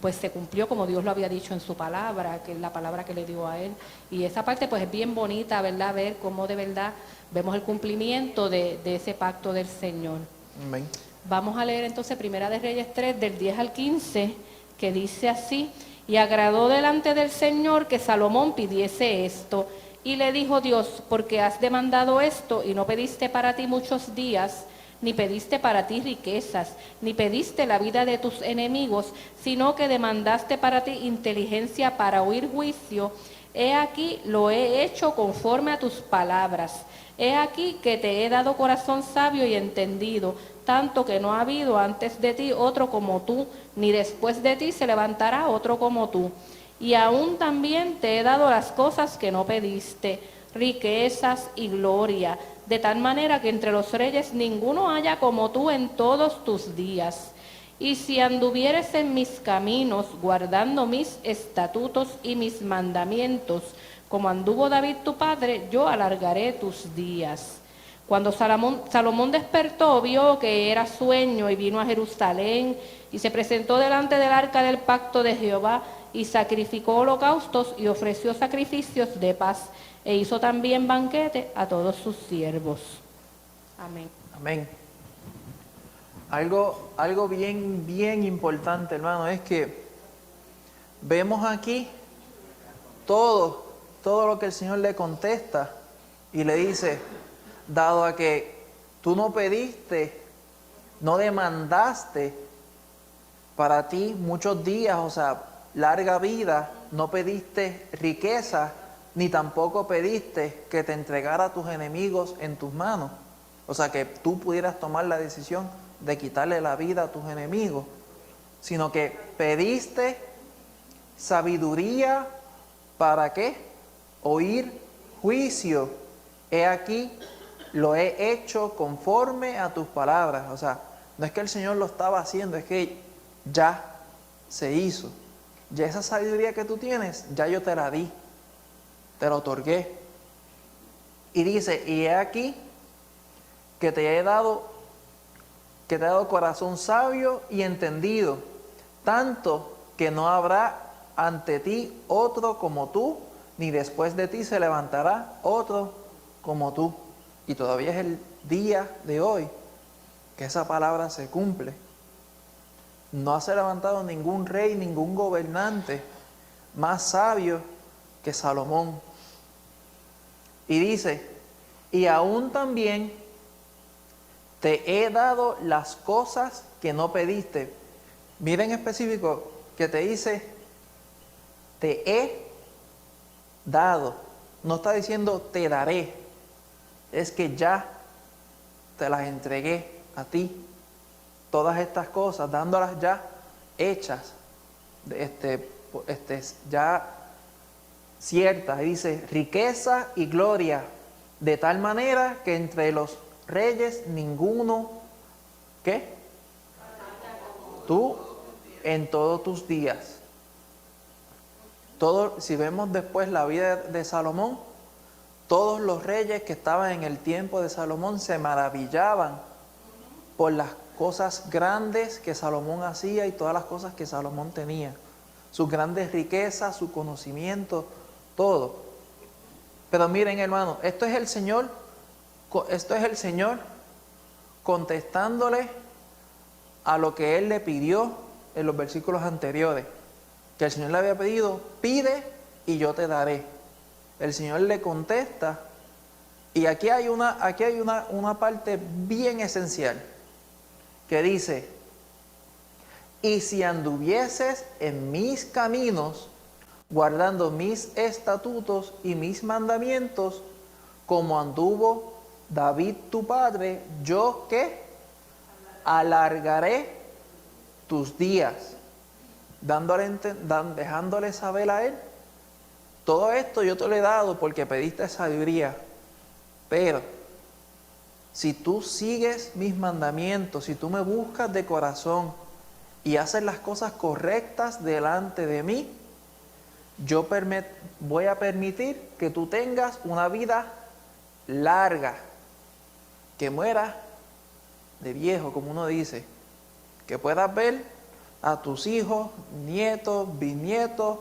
pues se cumplió como Dios lo había dicho en su palabra, que es la palabra que le dio a él. Y esa parte pues es bien bonita, ¿verdad? Ver cómo de verdad vemos el cumplimiento de ese pacto del Señor. Amén. Vamos a leer entonces Primera de Reyes 3, del 10 al 15, que dice así: y agradó delante del Señor que Salomón pidiese esto, y le dijo Dios, porque has demandado esto, y no pediste para ti muchos días, ni pediste para ti riquezas, ni pediste la vida de tus enemigos, sino que demandaste para ti inteligencia para oír juicio. He aquí lo he hecho conforme a tus palabras. He aquí que te he dado corazón sabio y entendido, tanto que no ha habido antes de ti otro como tú, ni después de ti se levantará otro como tú. Y aún también te he dado las cosas que no pediste, riquezas y gloria, de tal manera que entre los reyes ninguno haya como tú en todos tus días. Y si anduvieres en mis caminos, guardando mis estatutos y mis mandamientos, como anduvo David tu padre, yo alargaré tus días. Cuando Salomón despertó, vio que era sueño, y vino a Jerusalén, y se presentó delante del arca del pacto de Jehová, y sacrificó holocaustos, y ofreció sacrificios de paz, e hizo también banquete a todos sus siervos. Amén. Amén. Algo bien importante, hermano, es que vemos aquí todo lo que el Señor le contesta y le dice, dado a que tú no pediste, no demandaste para ti muchos días, o sea, larga vida, no pediste riqueza, ni tampoco pediste que te entregara a tus enemigos en tus manos. O sea, que tú pudieras tomar la decisión de quitarle la vida a tus enemigos, sino que pediste sabiduría. ¿Para qué? Oír juicio. He aquí, lo he hecho conforme a tus palabras. O sea, no es que el Señor lo estaba haciendo, es que ya se hizo. Ya esa sabiduría que tú tienes, ya yo te la di, te la otorgué. Y dice, y he aquí que te he dado corazón sabio y entendido, tanto que no habrá ante ti otro como tú, ni después de ti se levantará otro como tú. Y todavía es el día de hoy que esa palabra se cumple. No se ha levantado ningún rey, ningún gobernante más sabio que Salomón. Y dice, y aún también te he dado las cosas que no pediste. Miren en específico que te dice, te he dado. No está diciendo te daré. Es que ya te las entregué a ti. Todas estas cosas, dándolas ya hechas, ya ciertas. Y dice, riqueza y gloria, de tal manera que entre los reyes ninguno, ¿qué? Tú en todos tus días. Si vemos después la vida de Salomón, todos los reyes que estaban en el tiempo de Salomón se maravillaban por las cosas grandes que Salomón hacía y todas las cosas que Salomón tenía. Sus grandes riquezas, su conocimiento, todo. Pero miren, hermanos, esto es el Señor contestándole a lo que Él le pidió en los versículos anteriores. Que el Señor le había pedido, pide y yo te daré. El Señor le contesta, y aquí hay una parte bien esencial, que dice, y si anduvieses en mis caminos, guardando mis estatutos y mis mandamientos, como anduvo David tu padre, yo ¿qué? Alargaré tus días. Dejándole saber a él, todo esto yo te lo he dado porque pediste sabiduría, pero si tú sigues mis mandamientos, si tú me buscas de corazón y haces las cosas correctas delante de mí, yo voy a permitir que tú tengas una vida larga, que mueras de viejo, como uno dice, que puedas ver a tus hijos, nietos, bisnietos,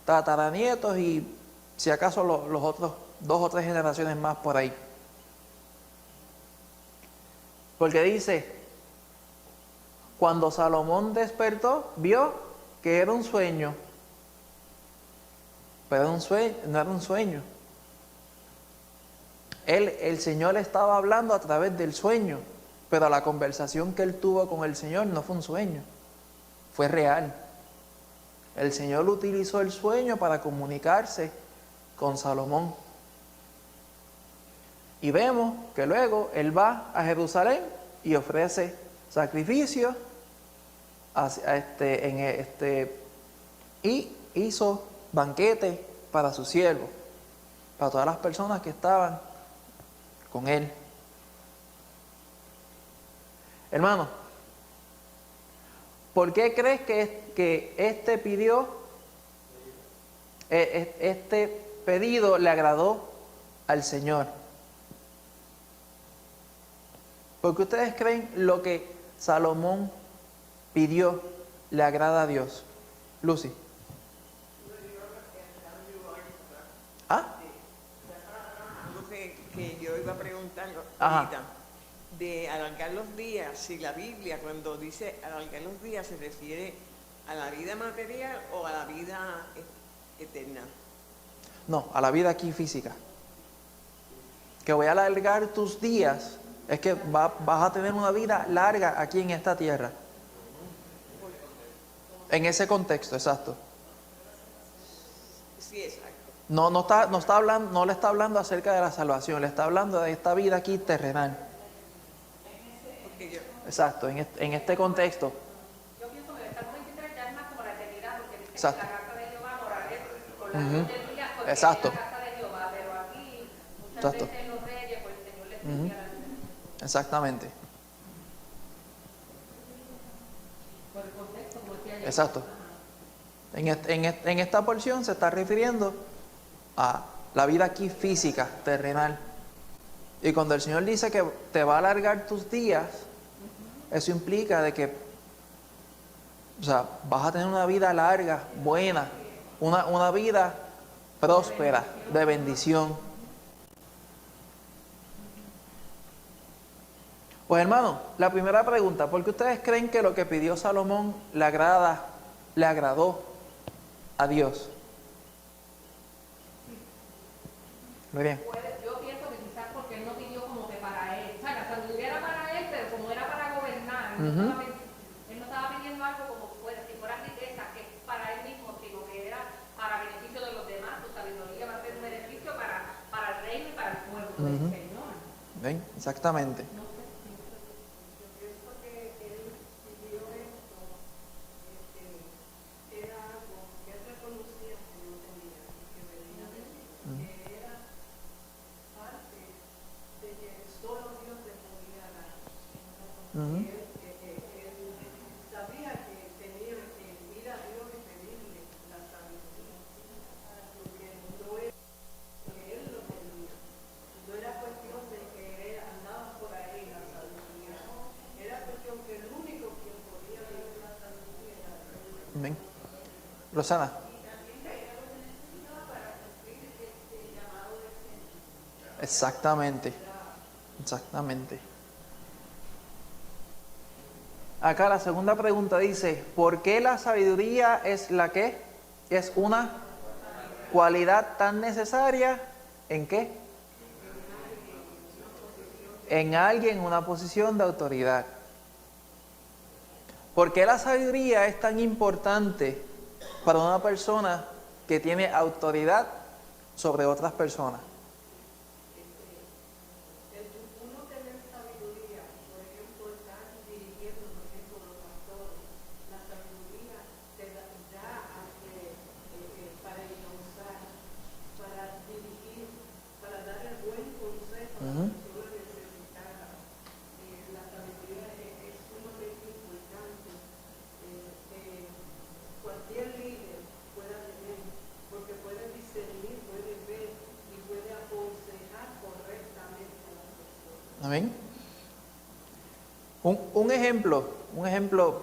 tataranietos y si acaso los otros 2 o 3 generaciones más por ahí. Porque dice, cuando Salomón despertó, vio que era un sueño, pero no era un sueño. El Señor estaba hablando a través del sueño, pero la conversación que él tuvo con el Señor no fue un sueño. Fue real. El Señor utilizó el sueño para comunicarse con Salomón. Y vemos que luego él va a Jerusalén y ofrece sacrificios y hizo banquete para sus siervos, para todas las personas que estaban con él. Hermano, ¿por qué crees que este pedido le agradó al Señor? ¿Por qué ustedes creen lo que Salomón pidió le agrada a Dios? Lucy. ¿Ah? Algo que yo iba a preguntar Ajá. ahorita, de alargar los días, si la Biblia cuando dice alargar los días se refiere a la vida material o a la vida eterna. No, a la vida aquí física. Que voy a alargar tus días, es que vas a tener una vida larga aquí en esta tierra. En ese contexto, exacto. Sí, exacto. No le está hablando acerca de la salvación, le está hablando de esta vida aquí terrenal. Porque yo, Exacto, en este contexto. Yo pienso que el Salmo 23 ya es más como la eternidad, porque dice Exacto. que en la casa de Jehová moraré por la Ujú. noche del día, porque Exacto. es la casa de Jehová, pero aquí muchas Exacto. veces los reyes, pues el Señor les Ujú. envía la luz. Exactamente. Por el contexto, como decía yo. Exacto. En esta porción se está refiriendo a la vida aquí física, terrenal. Y cuando el Señor dice que te va a alargar tus días, eso implica de que, o sea, vas a tener una vida larga, buena, una vida próspera, de bendición. Pues hermano, la primera pregunta, ¿por qué ustedes creen que lo que pidió Salomón le agradó a Dios? Muy bien. Yo pienso que quizás porque él no pidió como que para él, o sea, la sabiduría era para él, pero como era para gobernar, Ujú. él no estaba pidiendo algo como si fuera riqueza, que es para él mismo, sino que era para beneficio de los demás. Su sabiduría va a ser un beneficio para el reino y para el pueblo del Ujú. Señor. ¿Ven? Exactamente. Yo pienso que él pidió esto, era algo que él reconocía que no tenía y que venía de Dios, que era parte de que solo Dios le podía dar. Ujú. Él sabía que tenía que ir a Dios y pedirle la sabiduría, porque no era que él lo tenía, no era cuestión de que él andaba por ahí la sabiduría, era cuestión que el único que podía dar la sabiduría era Dios. ¿Ven? Rosana. Exactamente. Exactamente. Acá la segunda pregunta dice, ¿por qué la sabiduría es la que es una cualidad tan necesaria en qué? En alguien en una posición de autoridad. ¿Por qué la sabiduría es tan importante para una persona que tiene autoridad sobre otras personas? Uno tener sabiduría, por ejemplo, estar dirigiendo, por ejemplo, los pastores, la sabiduría te da para encauzar, para dirigir, para dar el buen consejo a la persona necesitada. La sabiduría es sumamente importante que cualquier líder pueda tener, porque puede discernir, puede ver y puede aconsejar correctamente a la persona. ¿Amén? Un ejemplo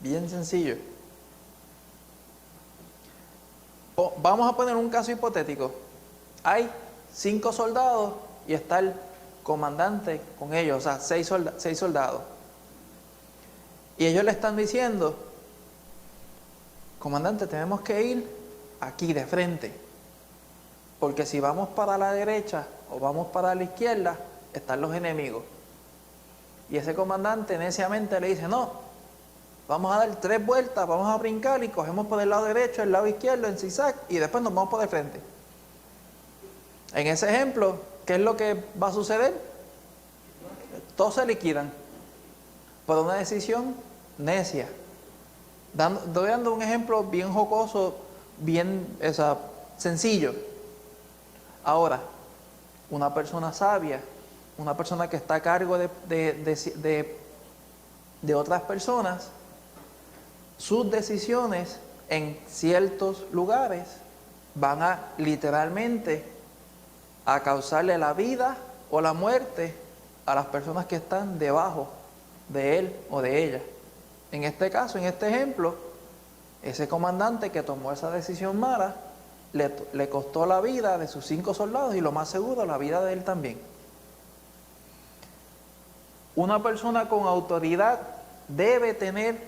bien sencillo. Vamos a poner un caso hipotético. Hay 5 soldados y está el comandante con ellos, o sea, 6 soldados. Y ellos le están diciendo, comandante, tenemos que ir aquí de frente, porque si vamos para la derecha o vamos para la izquierda, están los enemigos. Y ese comandante neciamente le dice, no, vamos a dar 3 vueltas, vamos a brincar y cogemos por el lado derecho, el lado izquierdo, en zigzag, y después nos vamos por el frente. En ese ejemplo, ¿qué es lo que va a suceder? Todos se liquidan por una decisión necia. Doy dando un ejemplo bien jocoso, bien sencillo. Ahora, una persona sabia, una persona que está a cargo de otras personas, sus decisiones en ciertos lugares van a literalmente a causarle la vida o la muerte a las personas que están debajo de él o de ella. En este caso, en este ejemplo, ese comandante que tomó esa decisión mala le costó la vida de sus 5 soldados y lo más seguro la vida de él también. Una persona con autoridad debe tener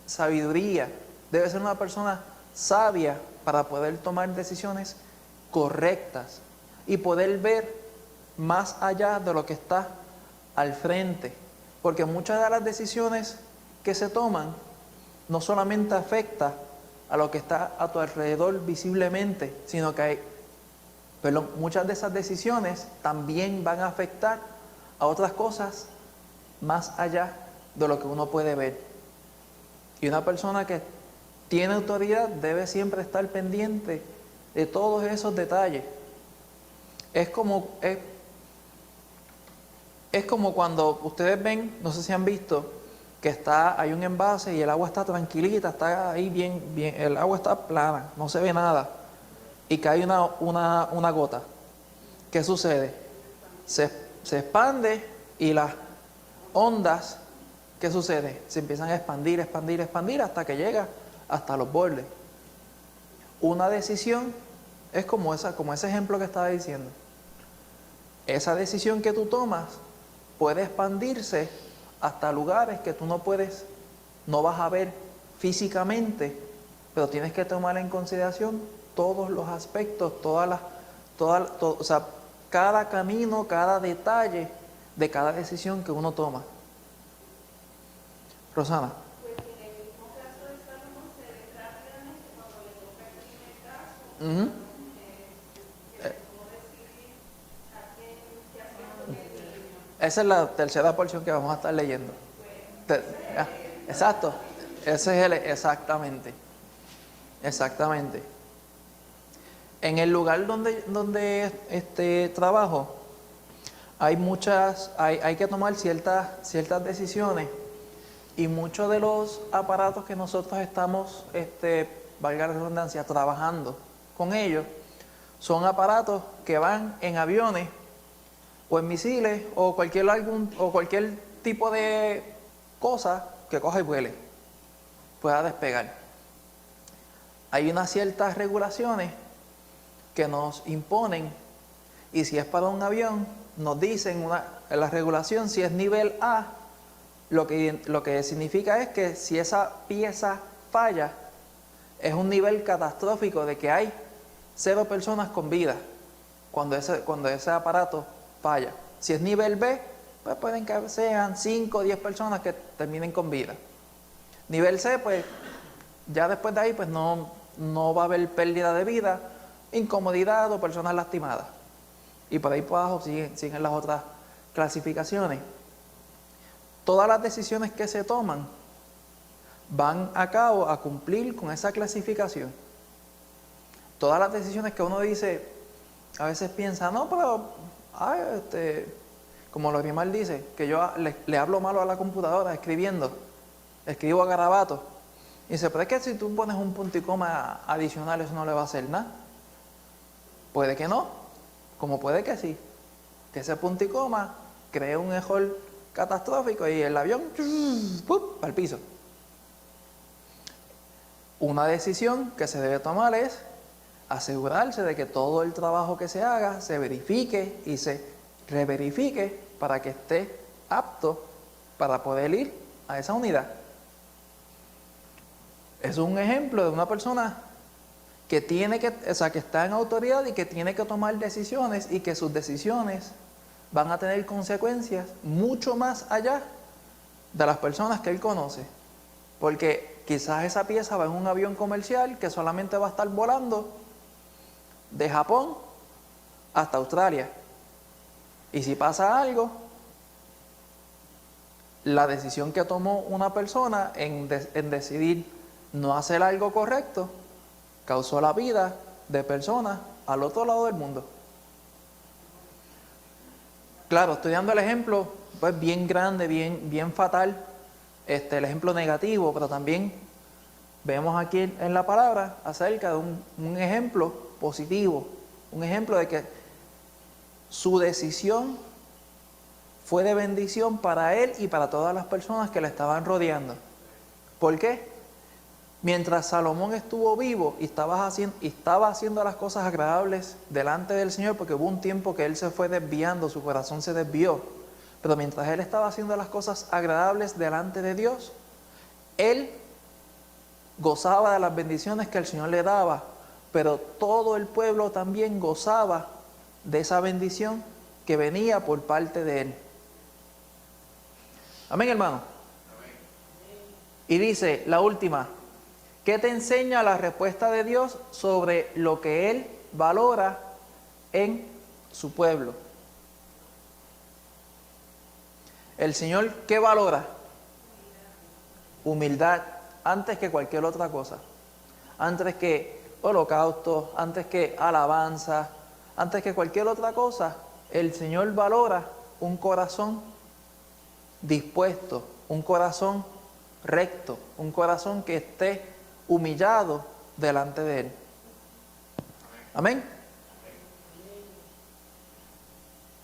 sabiduría, debe ser una persona sabia para poder tomar decisiones correctas y poder ver más allá de lo que está al frente, porque muchas de las decisiones que se toman no solamente afecta a lo que está a tu alrededor visiblemente, sino que muchas de esas decisiones también van a afectar a otras cosas más allá de lo que uno puede ver. Y una persona que tiene autoridad debe siempre estar pendiente de todos esos detalles. Es como cuando ustedes ven, no sé si han visto, que hay un envase y el agua está tranquilita, está ahí bien, el agua está plana, no se ve nada, y cae una gota. ¿Qué sucede? Se expande y las ondas, ¿qué sucede? Se empiezan a expandir hasta que llega hasta los bordes. Una decisión es como ese ejemplo que estaba diciendo. Esa decisión que tú tomas puede expandirse hasta lugares que tú no vas a ver físicamente, pero tienes que tomar en consideración todos los aspectos, o sea, cada camino, cada detalle de cada decisión que uno toma. Rosana. Uh-huh. Esa es la tercera porción que vamos a estar leyendo. Exacto. Ese es exactamente. En el lugar donde trabajo, hay que tomar ciertas decisiones, y muchos de los aparatos que nosotros estamos, valga la redundancia, trabajando con ellos, son aparatos que van en aviones o en misiles o cualquier tipo de cosa que coja y vuele, pueda despegar. Hay unas ciertas regulaciones que nos imponen, y si es para un avión, nos dicen en la regulación, si es nivel A, lo que significa es que si esa pieza falla, es un nivel catastrófico de que hay 0 personas con vida cuando ese aparato falla. Si es nivel B, pues pueden que sean 5 o 10 personas que terminen con vida. Nivel C, pues ya después de ahí pues no va a haber pérdida de vida, incomodidad o personas lastimadas. Y por ahí por abajo siguen las otras clasificaciones. Todas las decisiones que se toman van a cabo a cumplir con esa clasificación. Todas las decisiones que uno dice, a veces piensa, no, pero como Lorimar dice, que yo le hablo malo a la computadora escribo a garabato. Y dice, pero es que si tú pones un punto y coma adicional, eso no le va a hacer nada. Puede que no, como puede que sí. Que ese punto y coma cree un error catastrófico y el avión para el piso. Una decisión que se debe tomar es asegurarse de que todo el trabajo que se haga se verifique y se reverifique para que esté apto para poder ir a esa unidad. Es un ejemplo de una persona que que está en autoridad y que tiene que tomar decisiones, y que sus decisiones van a tener consecuencias mucho más allá de las personas que él conoce. Porque quizás esa pieza va en un avión comercial que solamente va a estar volando de Japón hasta Australia. Y si pasa algo, la decisión que tomó una persona en decidir no hacer algo correcto causó la vida de personas al otro lado del mundo. Claro, estoy dando el ejemplo pues bien grande, bien fatal, el ejemplo negativo, pero también vemos aquí en la palabra acerca de un ejemplo positivo, un ejemplo de que su decisión fue de bendición para él y para todas las personas que le estaban rodeando. ¿Por qué? Mientras Salomón estuvo vivo y estaba haciendo las cosas agradables delante del Señor, porque hubo un tiempo que él se fue desviando, su corazón se desvió, pero mientras él estaba haciendo las cosas agradables delante de Dios, él gozaba de las bendiciones que el Señor le daba, pero todo el pueblo también gozaba de esa bendición que venía por parte de él. Amén, hermano. Y dice la última, ¿Qué te enseña la respuesta de Dios sobre lo que Él valora en su pueblo? El Señor, ¿qué valora? Humildad, antes que cualquier otra cosa. Antes que holocausto, antes que alabanza, antes que cualquier otra cosa, el Señor valora un corazón dispuesto, un corazón recto, un corazón que esté humillado delante de Él. Amén.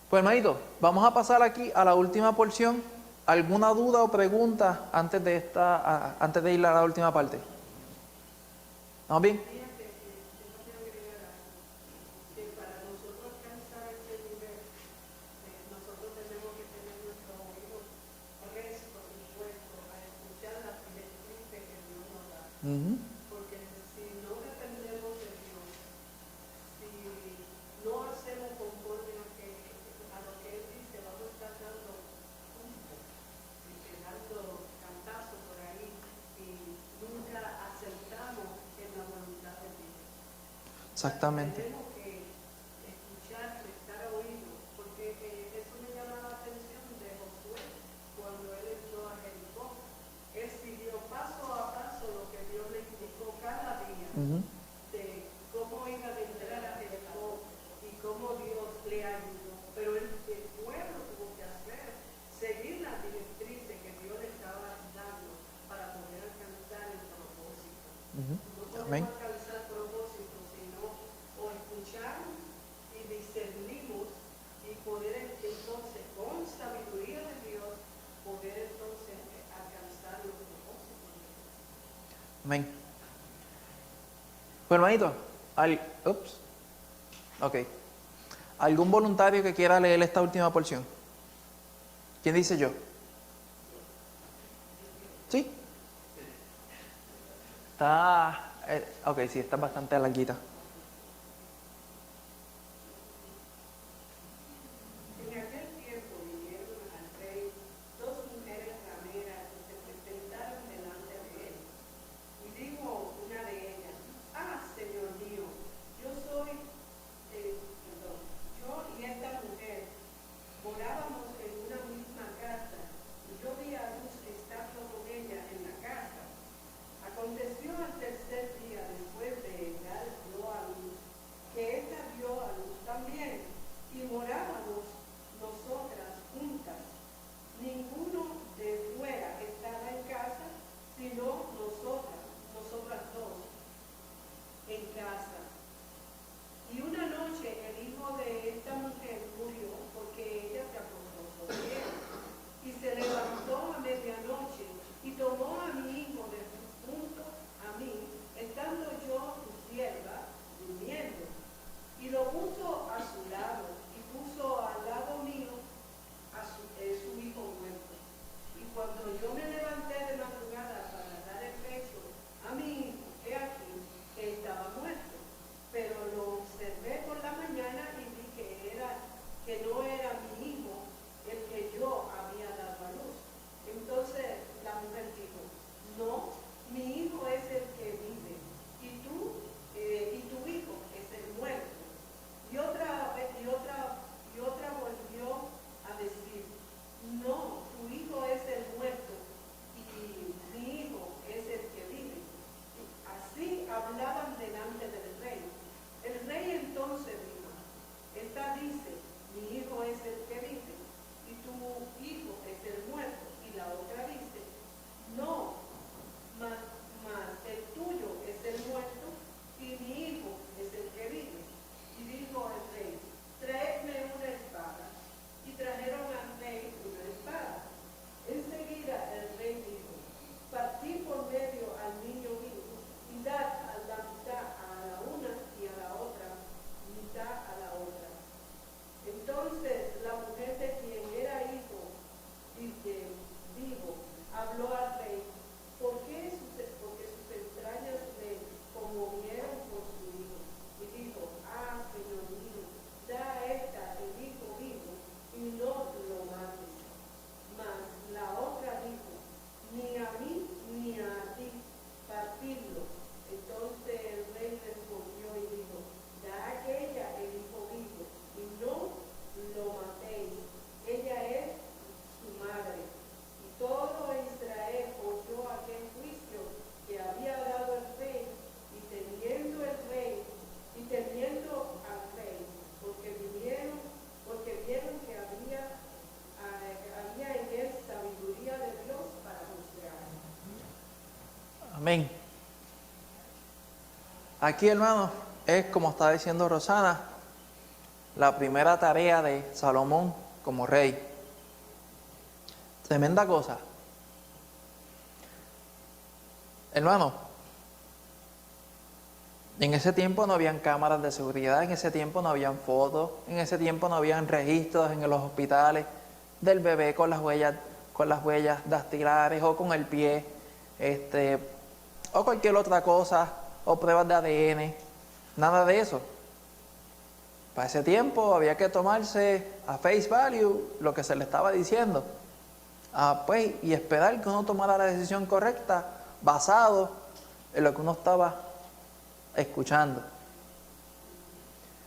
Pues hermanito, vamos a pasar aquí a la última porción. ¿Alguna duda o pregunta antes de ir a la última parte? ¿Estamos bien? Uh-huh. Porque si no dependemos de Dios, si no hacemos conforme a lo que Él dice, vamos a estar dando puntos y dando cantazos por ahí y nunca aceptamos en la voluntad de Dios. Exactamente. Tenemos que escuchar, prestar oído, porque eso me llama la atención de Josué cuando él entró a Jericó. Él siguió paso a paso lo que Dios le indicó cada día Uh-huh. de cómo iba a entrar a Jericó y cómo Dios le ayudó. Pero el pueblo tuvo que seguir las directrices que Dios le estaba dando para poder alcanzar el propósito. Uh-huh. No podemos Amén. alcanzar propósito sino o escuchamos y discernimos y poder entonces con sabiduría de Dios poder entonces alcanzar los propósitos de Dios. Amén. Pues hermanito, ok. ¿Algún voluntario que quiera leer esta última porción? ¿Quién dice yo? ¿Sí? Ok, sí, está bastante larguita. En aquel tiempo vinieron al rey dos mujeres rameras y se presentaron delante de él. Y dijo una de ellas: "Ah, Señor mío, yo y esta mujer morábamos en una misma casa, y yo di a luz estando con ella en la casa. Aconteció al tercer día después de dar yo a luz, que ella dio a luz también, y morábamos nosotras juntas. Ninguno de fuera estaba en casa, sino nosotras dos, en casa. Y una noche el hijo de esta mujer murió porque ella se acostó sobre él. Y se levantó a medianoche y tomó a mi hijo de junto a mí, estando yo su sierva, durmiendo. Y lo puso a su lado y puso al lado mío a su hijo muerto. Amén. Aquí, hermanos, es como está diciendo Rosana, la primera tarea de Salomón como rey. Tremenda cosa. Hermano, en ese tiempo no habían cámaras de seguridad, en ese tiempo no habían fotos, en ese tiempo no habían registros en los hospitales del bebé con las huellas dactilares o con el pie, o cualquier otra cosa, o pruebas de ADN, nada de eso. Para ese tiempo había que tomarse a face value lo que se le estaba diciendo, pues, y esperar que uno tomara la decisión correcta basado en lo que uno estaba escuchando.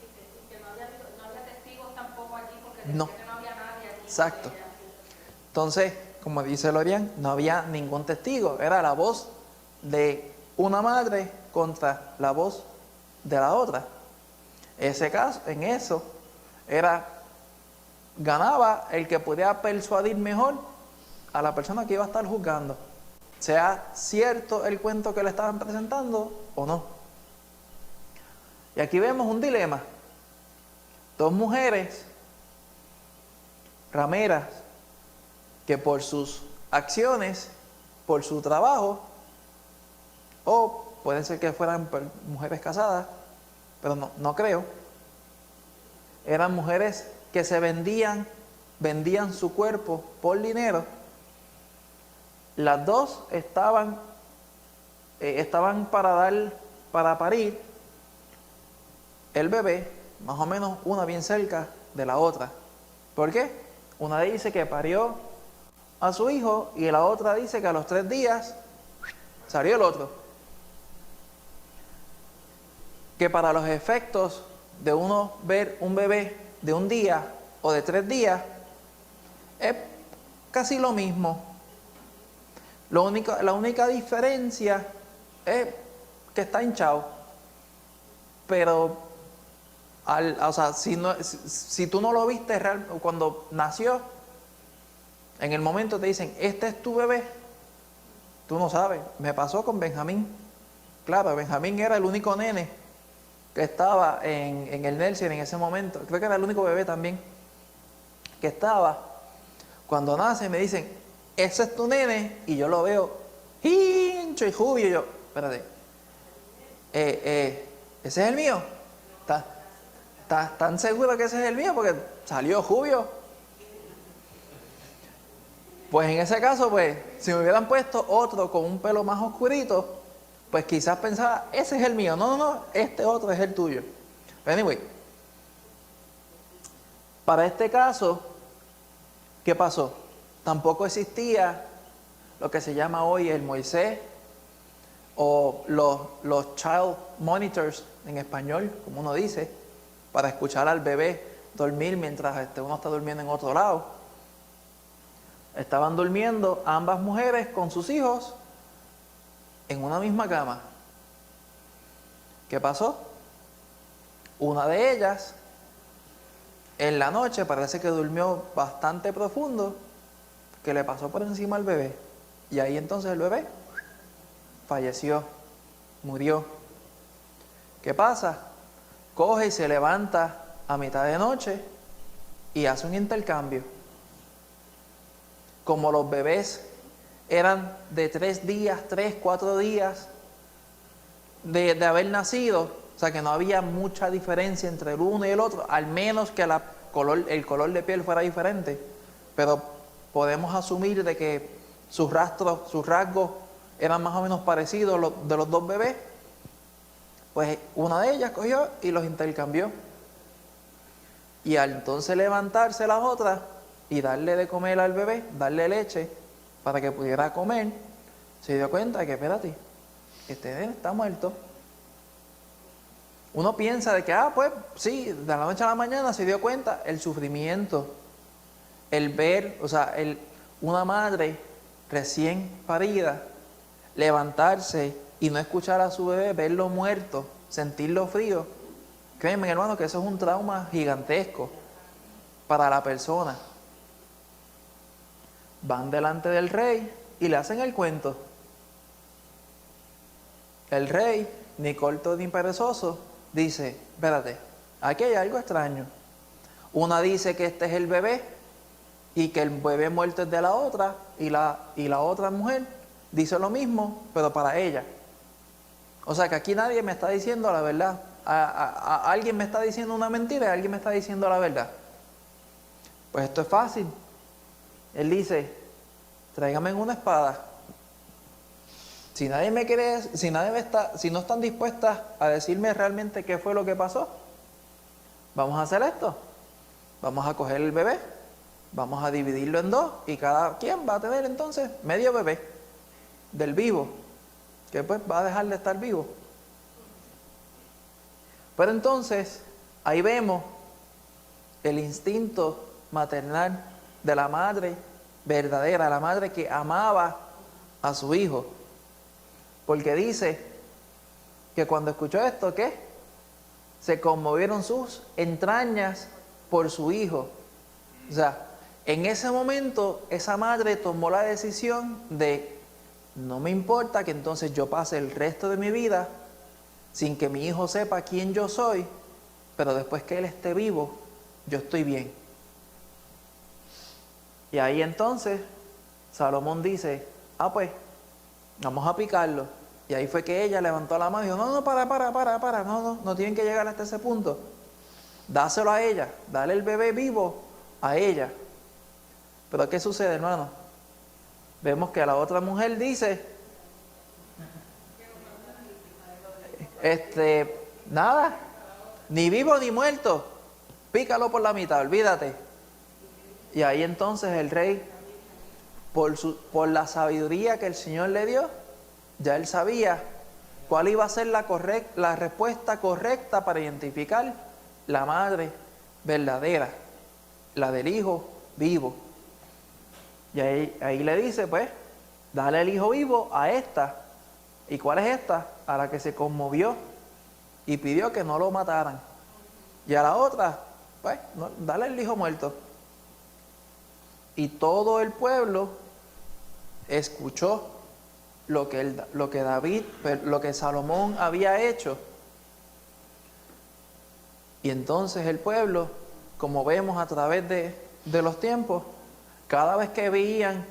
Y que no había testigos tampoco allí porque No. decía que no había nadie allí. Exacto. Entonces, como dice Lorian, no había ningún testigo, era la voz de una madre contra la voz de la otra. Ese caso, en eso, ganaba el que pudiera persuadir mejor a la persona que iba a estar juzgando, sea cierto el cuento que le estaban presentando o no. Y aquí vemos un dilema. Dos mujeres rameras que por sus acciones, por su trabajo, o puede ser que fueran mujeres casadas, pero no creo, eran mujeres que se vendían su cuerpo por dinero. Las dos estaban para parir el bebé, más o menos una bien cerca de la otra. ¿Por qué? Una dice que parió a su hijo y la otra dice que a los 3 días salió el otro. Que para los efectos de uno ver un bebé de 1 día o de 3 días es casi lo mismo. La única diferencia es que está hinchado. Pero si tú no lo viste cuando nació, en el momento te dicen, este es tu bebé, tú no sabes. Me pasó con Benjamín. Claro, Benjamín era el único nene que estaba en el nursery en ese momento. Creo que era el único bebé también que estaba. Cuando nace me dicen, ese es tu nene, y yo lo veo hincho y jubio, y yo, espérate, ese es el mío. ¿Estás tan seguro que ese es el mío? Porque salió jubio. Pues en ese caso, pues, si me hubieran puesto otro con un pelo más oscurito, pues quizás pensaba, ese es el mío. No, este otro es el tuyo. Pero anyway, para este caso, ¿qué pasó? Tampoco existía lo que se llama hoy el Moisés o los child monitors en español, como uno dice, para escuchar al bebé dormir mientras uno está durmiendo en otro lado. Estaban durmiendo ambas mujeres con sus hijos en una misma cama. ¿Qué pasó? Una de ellas, en la noche, parece que durmió bastante profundo, que le pasó por encima al bebé. Y ahí entonces el bebé falleció, murió. ¿Qué pasa? Coge y se levanta a mitad de noche y hace un intercambio. Como los bebés eran de 3 días, 3, 4 días de haber nacido, o sea que no había mucha diferencia entre el uno y el otro, al menos que el color de piel fuera diferente, pero podemos asumir de que sus rasgos eran más o menos parecidos de los dos bebés. Pues una de ellas cogió y los intercambió, y al entonces levantarse las otras y darle de comer al bebé, darle leche para que pudiera comer, se dio cuenta de que, espérate, este nene está muerto. Uno piensa de que, pues sí, de la noche a la mañana se dio cuenta el sufrimiento, el ver, una madre recién parida, levantarse y no escuchar a su bebé, verlo muerto, sentirlo frío. Créeme, hermano, que eso es un trauma gigantesco para la persona. Van delante del rey y le hacen el cuento. El rey, ni corto ni perezoso, dice, espérate, aquí hay algo extraño. Una dice que este es el bebé y que el bebé muerto es de la otra, y la otra mujer dice lo mismo, pero para ella. O sea que aquí nadie me está diciendo la verdad. Alguien me está diciendo una mentira y alguien me está diciendo la verdad. Pues esto es fácil. Él dice, tráigame una espada. Si nadie me quiere, si no están dispuestas a decirme realmente qué fue lo que pasó, vamos a hacer esto. Vamos a coger el bebé, vamos a dividirlo en dos y cada quien va a tener entonces medio bebé del vivo, que pues va a dejar de estar vivo. Pero entonces ahí vemos el instinto maternal de la madre verdadera, la madre que amaba a su hijo. Porque dice que cuando escuchó esto, ¿qué? Se conmovieron sus entrañas por su hijo. O sea, en ese momento esa madre tomó la decisión de, no me importa que entonces yo pase el resto de mi vida sin que mi hijo sepa quién yo soy, pero después que él esté vivo, yo estoy bien. Y ahí entonces Salomón dice, pues vamos a picarlo. Y ahí fue que ella levantó la mano y dijo, no, para, no tienen que llegar hasta ese punto. Dáselo a ella, dale el bebé vivo a ella. Pero ¿qué sucede, hermano? Vemos que la otra mujer dice, nada, ni vivo ni muerto, pícalo por la mitad, olvídate. Y ahí entonces el rey, por la sabiduría que el Señor le dio, ya él sabía cuál iba a ser la respuesta correcta para identificar la madre verdadera, la del hijo vivo. Y ahí le dice, pues, dale el hijo vivo a esta. ¿Y cuál es esta? A la que se conmovió y pidió que no lo mataran. Y a la otra, pues, dale el hijo muerto. Y todo el pueblo escuchó lo que Salomón había hecho. Y entonces el pueblo, como vemos a través de los tiempos, cada vez que veían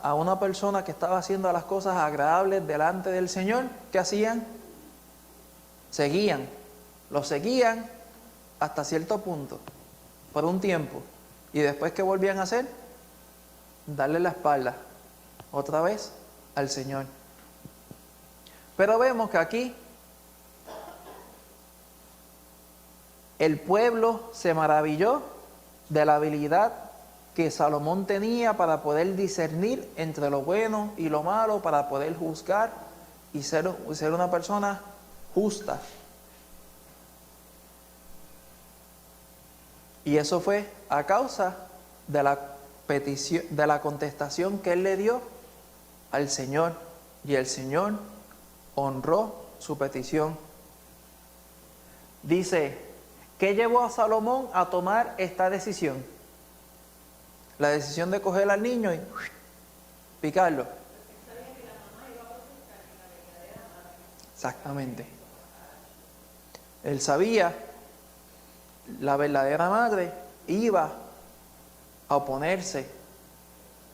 a una persona que estaba haciendo las cosas agradables delante del Señor, ¿qué hacían? Lo seguían hasta cierto punto, por un tiempo. Y después, ¿qué volvían a hacer? Darle la espalda otra vez al Señor. Pero vemos que aquí el pueblo se maravilló de la habilidad que Salomón tenía para poder discernir entre lo bueno y lo malo, para poder juzgar y ser una persona justa. Y eso fue a causa de la contestación que él le dio al Señor, y el Señor honró su petición. Dice, ¿qué llevó a Salomón a tomar esta decisión? La decisión de coger al niño y picarlo. Exactamente. Él sabía, la verdadera madre iba a oponerse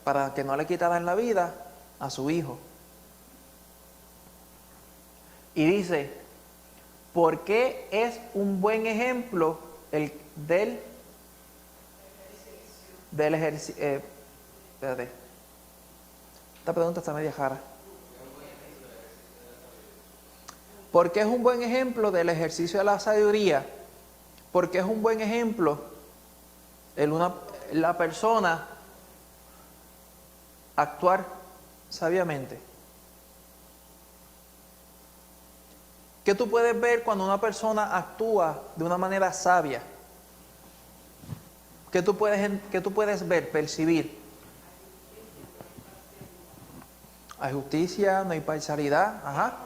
para que no le quitaran la vida a su hijo. Y dice, ¿por qué es un buen ejemplo el del ejercicio? Espérate. Esta pregunta está media jara. ¿Por qué es un buen ejemplo del ejercicio de la sabiduría? Porque es un buen ejemplo la persona actuar sabiamente. ¿Qué tú puedes ver cuando una persona actúa de una manera sabia? ¿Qué tú puedes ver, percibir? Hay justicia, no hay parcialidad. Ajá.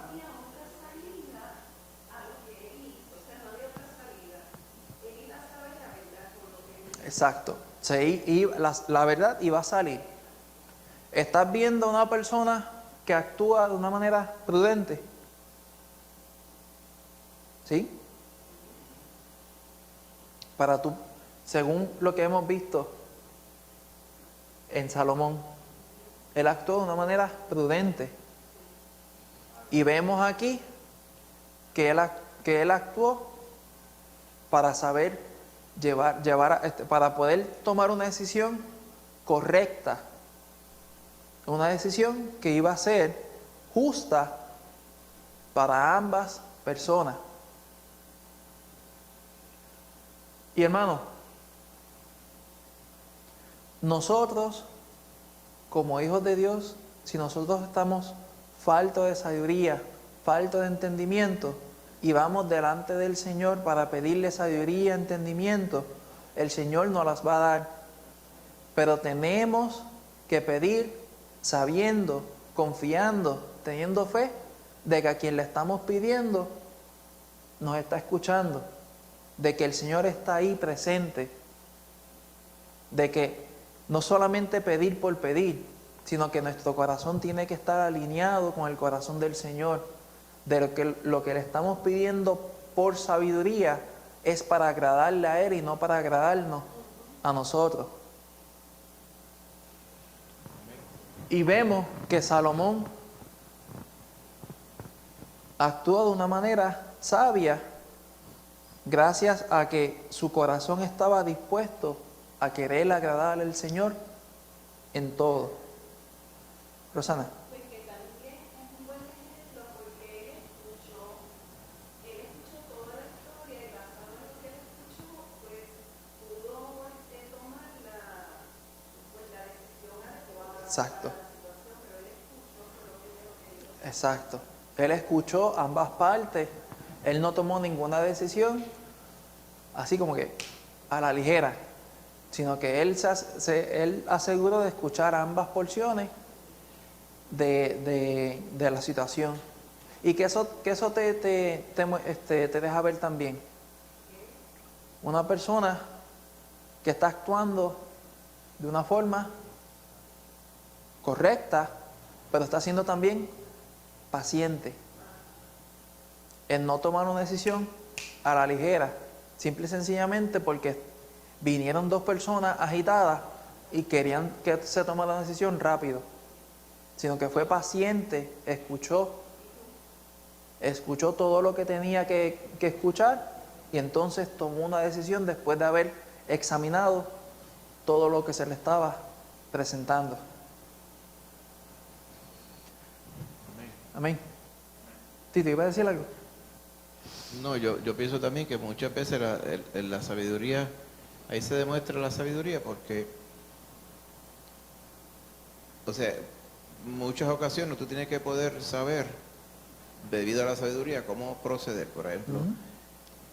Exacto. La verdad iba a salir. Estás viendo a una persona que actúa de una manera prudente. ¿Sí? Para tú, según lo que hemos visto en Salomón, él actuó de una manera prudente. Y vemos aquí que él actuó para saber para poder tomar una decisión correcta, una decisión que iba a ser justa para ambas personas. Y hermano, nosotros como hijos de Dios, si nosotros estamos faltos de sabiduría, faltos de entendimiento, y vamos delante del Señor para pedirle sabiduría, entendimiento, el Señor nos las va a dar. Pero tenemos que pedir sabiendo, confiando, teniendo fe de que a quien le estamos pidiendo nos está escuchando, de que el Señor está ahí presente, de que no solamente pedir por pedir, sino que nuestro corazón tiene que estar alineado con el corazón del Señor, de lo que le estamos pidiendo por sabiduría es para agradarle a Él y no para agradarnos a nosotros. Y vemos que Salomón actuó de una manera sabia gracias a que su corazón estaba dispuesto a querer agradarle al Señor en todo. Rosana. Pues que también es un buen ejemplo porque él escuchó toda la historia y basado en lo que él escuchó, pues pudo tomar la decisión adecuada. Exacto. Para la situación, pero él escuchó lo que dijo. Exacto. Él escuchó ambas partes, él no tomó ninguna decisión así como que a la ligera, sino que él aseguró de escuchar ambas porciones de la situación. Y que eso te deja ver también. Una persona que está actuando de una forma correcta, pero está siendo también paciente. En no tomar una decisión a la ligera, simple y sencillamente porque vinieron dos personas agitadas y querían que se tomara la decisión rápido, sino que fue paciente, escuchó todo lo que tenía que escuchar y entonces tomó una decisión después de haber examinado todo lo que se le estaba presentando. Amén. Tito, ¿iba a decir algo? No, yo pienso también que muchas veces la sabiduría, ahí se demuestra la sabiduría porque, o sea, muchas ocasiones tú tienes que poder saber, debido a la sabiduría, cómo proceder. Por ejemplo,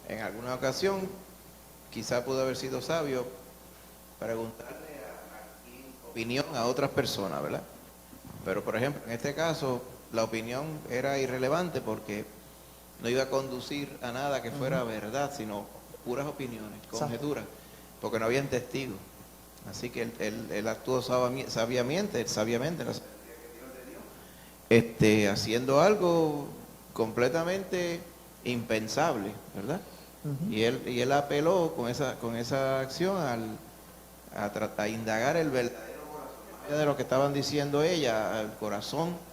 en alguna ocasión, quizá pudo haber sido sabio preguntarle opinión a otras personas, ¿verdad? Pero, por ejemplo, en este caso, la opinión era irrelevante porque no iba a conducir a nada que fuera verdad, sino puras opiniones, conjeturas, porque no habían testigos. Así que él actuó sabiamente, la sabiduría que Dios le dio, haciendo algo completamente impensable, ¿verdad? Y él apeló con esa acción a indagar el verdadero corazón, más allá de lo que estaban diciendo ella, al corazón,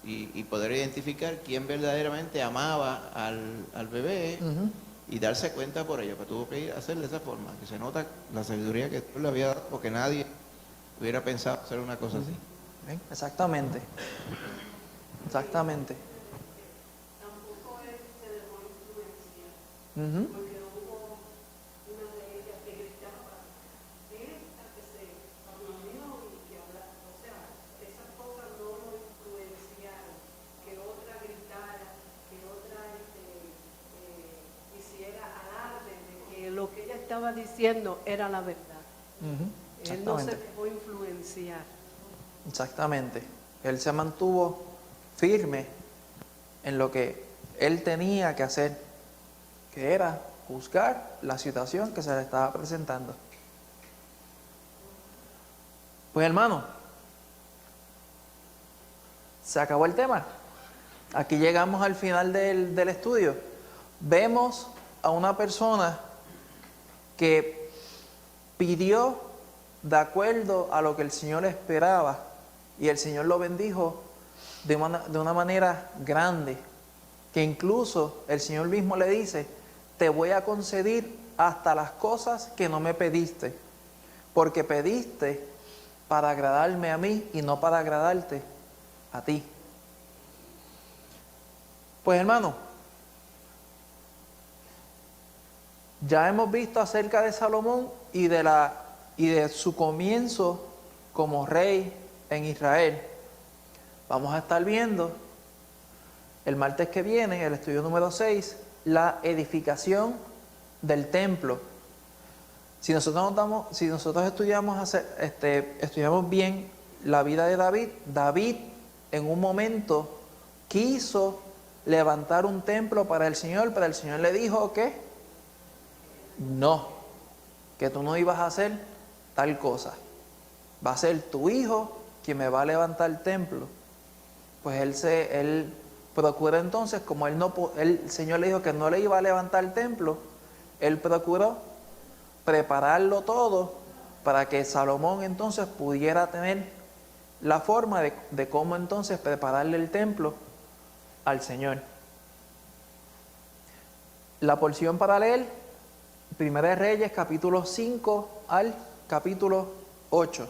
y poder identificar quién verdaderamente amaba al bebé y darse cuenta por ello. Pero tuvo que ir a hacer de esa forma, que se nota la sabiduría que Dios le había dado, porque nadie hubiera pensado hacer una cosa así. ¿Ven? Exactamente. Exactamente. Tampoco él se dejó influenciar, Ujú. porque hubo una de ellas que gritaba, hasta que se reunió y que hablaba. O sea, esas cosas no lo influenciaron, que otra gritara, que otra hiciera alarde de que lo que ella estaba diciendo era la verdad. Ujú. Él no se Exactamente. dejó influenciar. Exactamente. Él se mantuvo firme en lo que él tenía que hacer, que era juzgar la situación que se le estaba presentando. Pues hermano, se acabó el tema. Aquí llegamos al final del estudio. vemos a una persona que pidió de acuerdo a lo que el Señor esperaba y el Señor lo bendijo de una manera grande, que incluso el Señor mismo le dice: te voy a conceder hasta las cosas que no me pediste, porque pediste para agradarme a mí y no para agradarte a ti. Pues hermano, ya hemos visto acerca de Salomón y de su comienzo como rey en Israel. Vamos a estar viendo el martes que viene, el estudio número 6, la edificación del templo. Si nosotros estudiamos bien la vida de David, David en un momento quiso levantar un templo para el Señor, pero el Señor le dijo que no, que tú no ibas a hacer tal cosa. Va a ser tu hijo quien me va a levantar el templo. Pues él procuró entonces, como el Señor le dijo que no le iba a levantar el templo, él procuró prepararlo todo para que Salomón entonces pudiera tener la forma de cómo entonces prepararle el templo al Señor. La porción para leer, Primera de Reyes, capítulo 5 al capítulo 8.